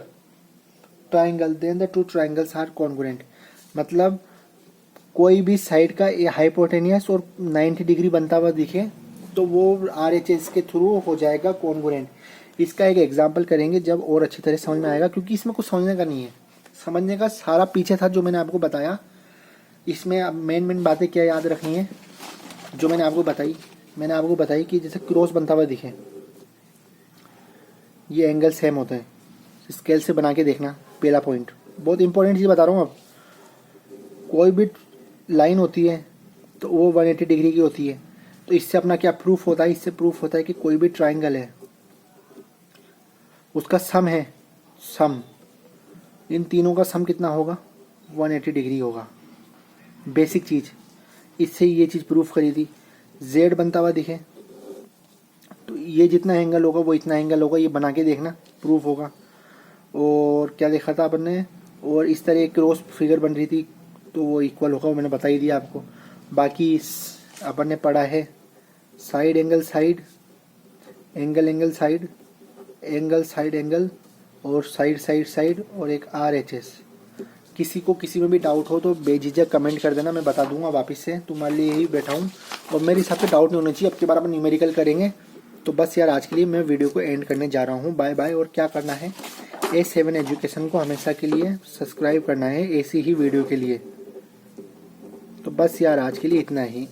[SPEAKER 1] triangle, then the two triangles are congruent. मतलब कोई भी side का hypotenuse और 90 degree बनता हुआ दिखे तो वो RHS के थ्रू हो जाएगा कॉन्ग्रुएंट. इसका एक एग्जांपल करेंगे जब और अच्छी तरह समझ में आएगा, क्योंकि इसमें कुछ समझने का नहीं है. समझने का सारा पीछे था जो मैंने आपको बताया. इसमें अब मेन बातें क्या याद रखनी है जो मैंने आपको बताई कि जैसे क्रॉस बनता हुआ दिखे, ये एंगल सेम होते हैं. स्केल से बना के देखना. पहला पॉइंट बहुत इंपॉर्टेंट चीज़ बता रहा हूँ. अब कोई भी लाइन होती है तो वो 180 डिग्री की होती है. तो इससे अपना क्या प्रूफ होता है? इससे प्रूफ होता है कि कोई भी ट्राइंगल है उसका सम है, सम इन तीनों का सम कितना होगा? 180 डिग्री होगा. बेसिक चीज़. इससे ये चीज़ प्रूफ करी थी. जेड बनता हुआ दिखे तो ये जितना एंगल होगा वो इतना एंगल होगा. ये बना के देखना, प्रूफ होगा. और क्या देखा था अपन ने? और इस तरह एक क्रॉस फिगर बन रही थी तो वो इक्वल होगा, वो मैंने बता ही दिया आपको. बाकी अपन ने पढ़ा है side angle side, angle side, angle side angle, और साइड साइड साइड, और एक RHS. किसी को किसी में भी डाउट हो तो बेझिझक कमेंट कर देना, मैं बता दूंगा वापस से. तुम्हारे लिए ही बैठा हूँ और मेरे हिसाब से डाउट नहीं होना चाहिए. अब के बार अपन न्यूमेरिकल करेंगे. तो बस यार आज के लिए मैं वीडियो को एंड करने जा रहा हूँ. Bye bye. और क्या करना है, A7 एजुकेशन को हमेशा के लिए सब्सक्राइब करना है ऐसी ही वीडियो के लिए. तो बस यार आज के लिए इतना ही.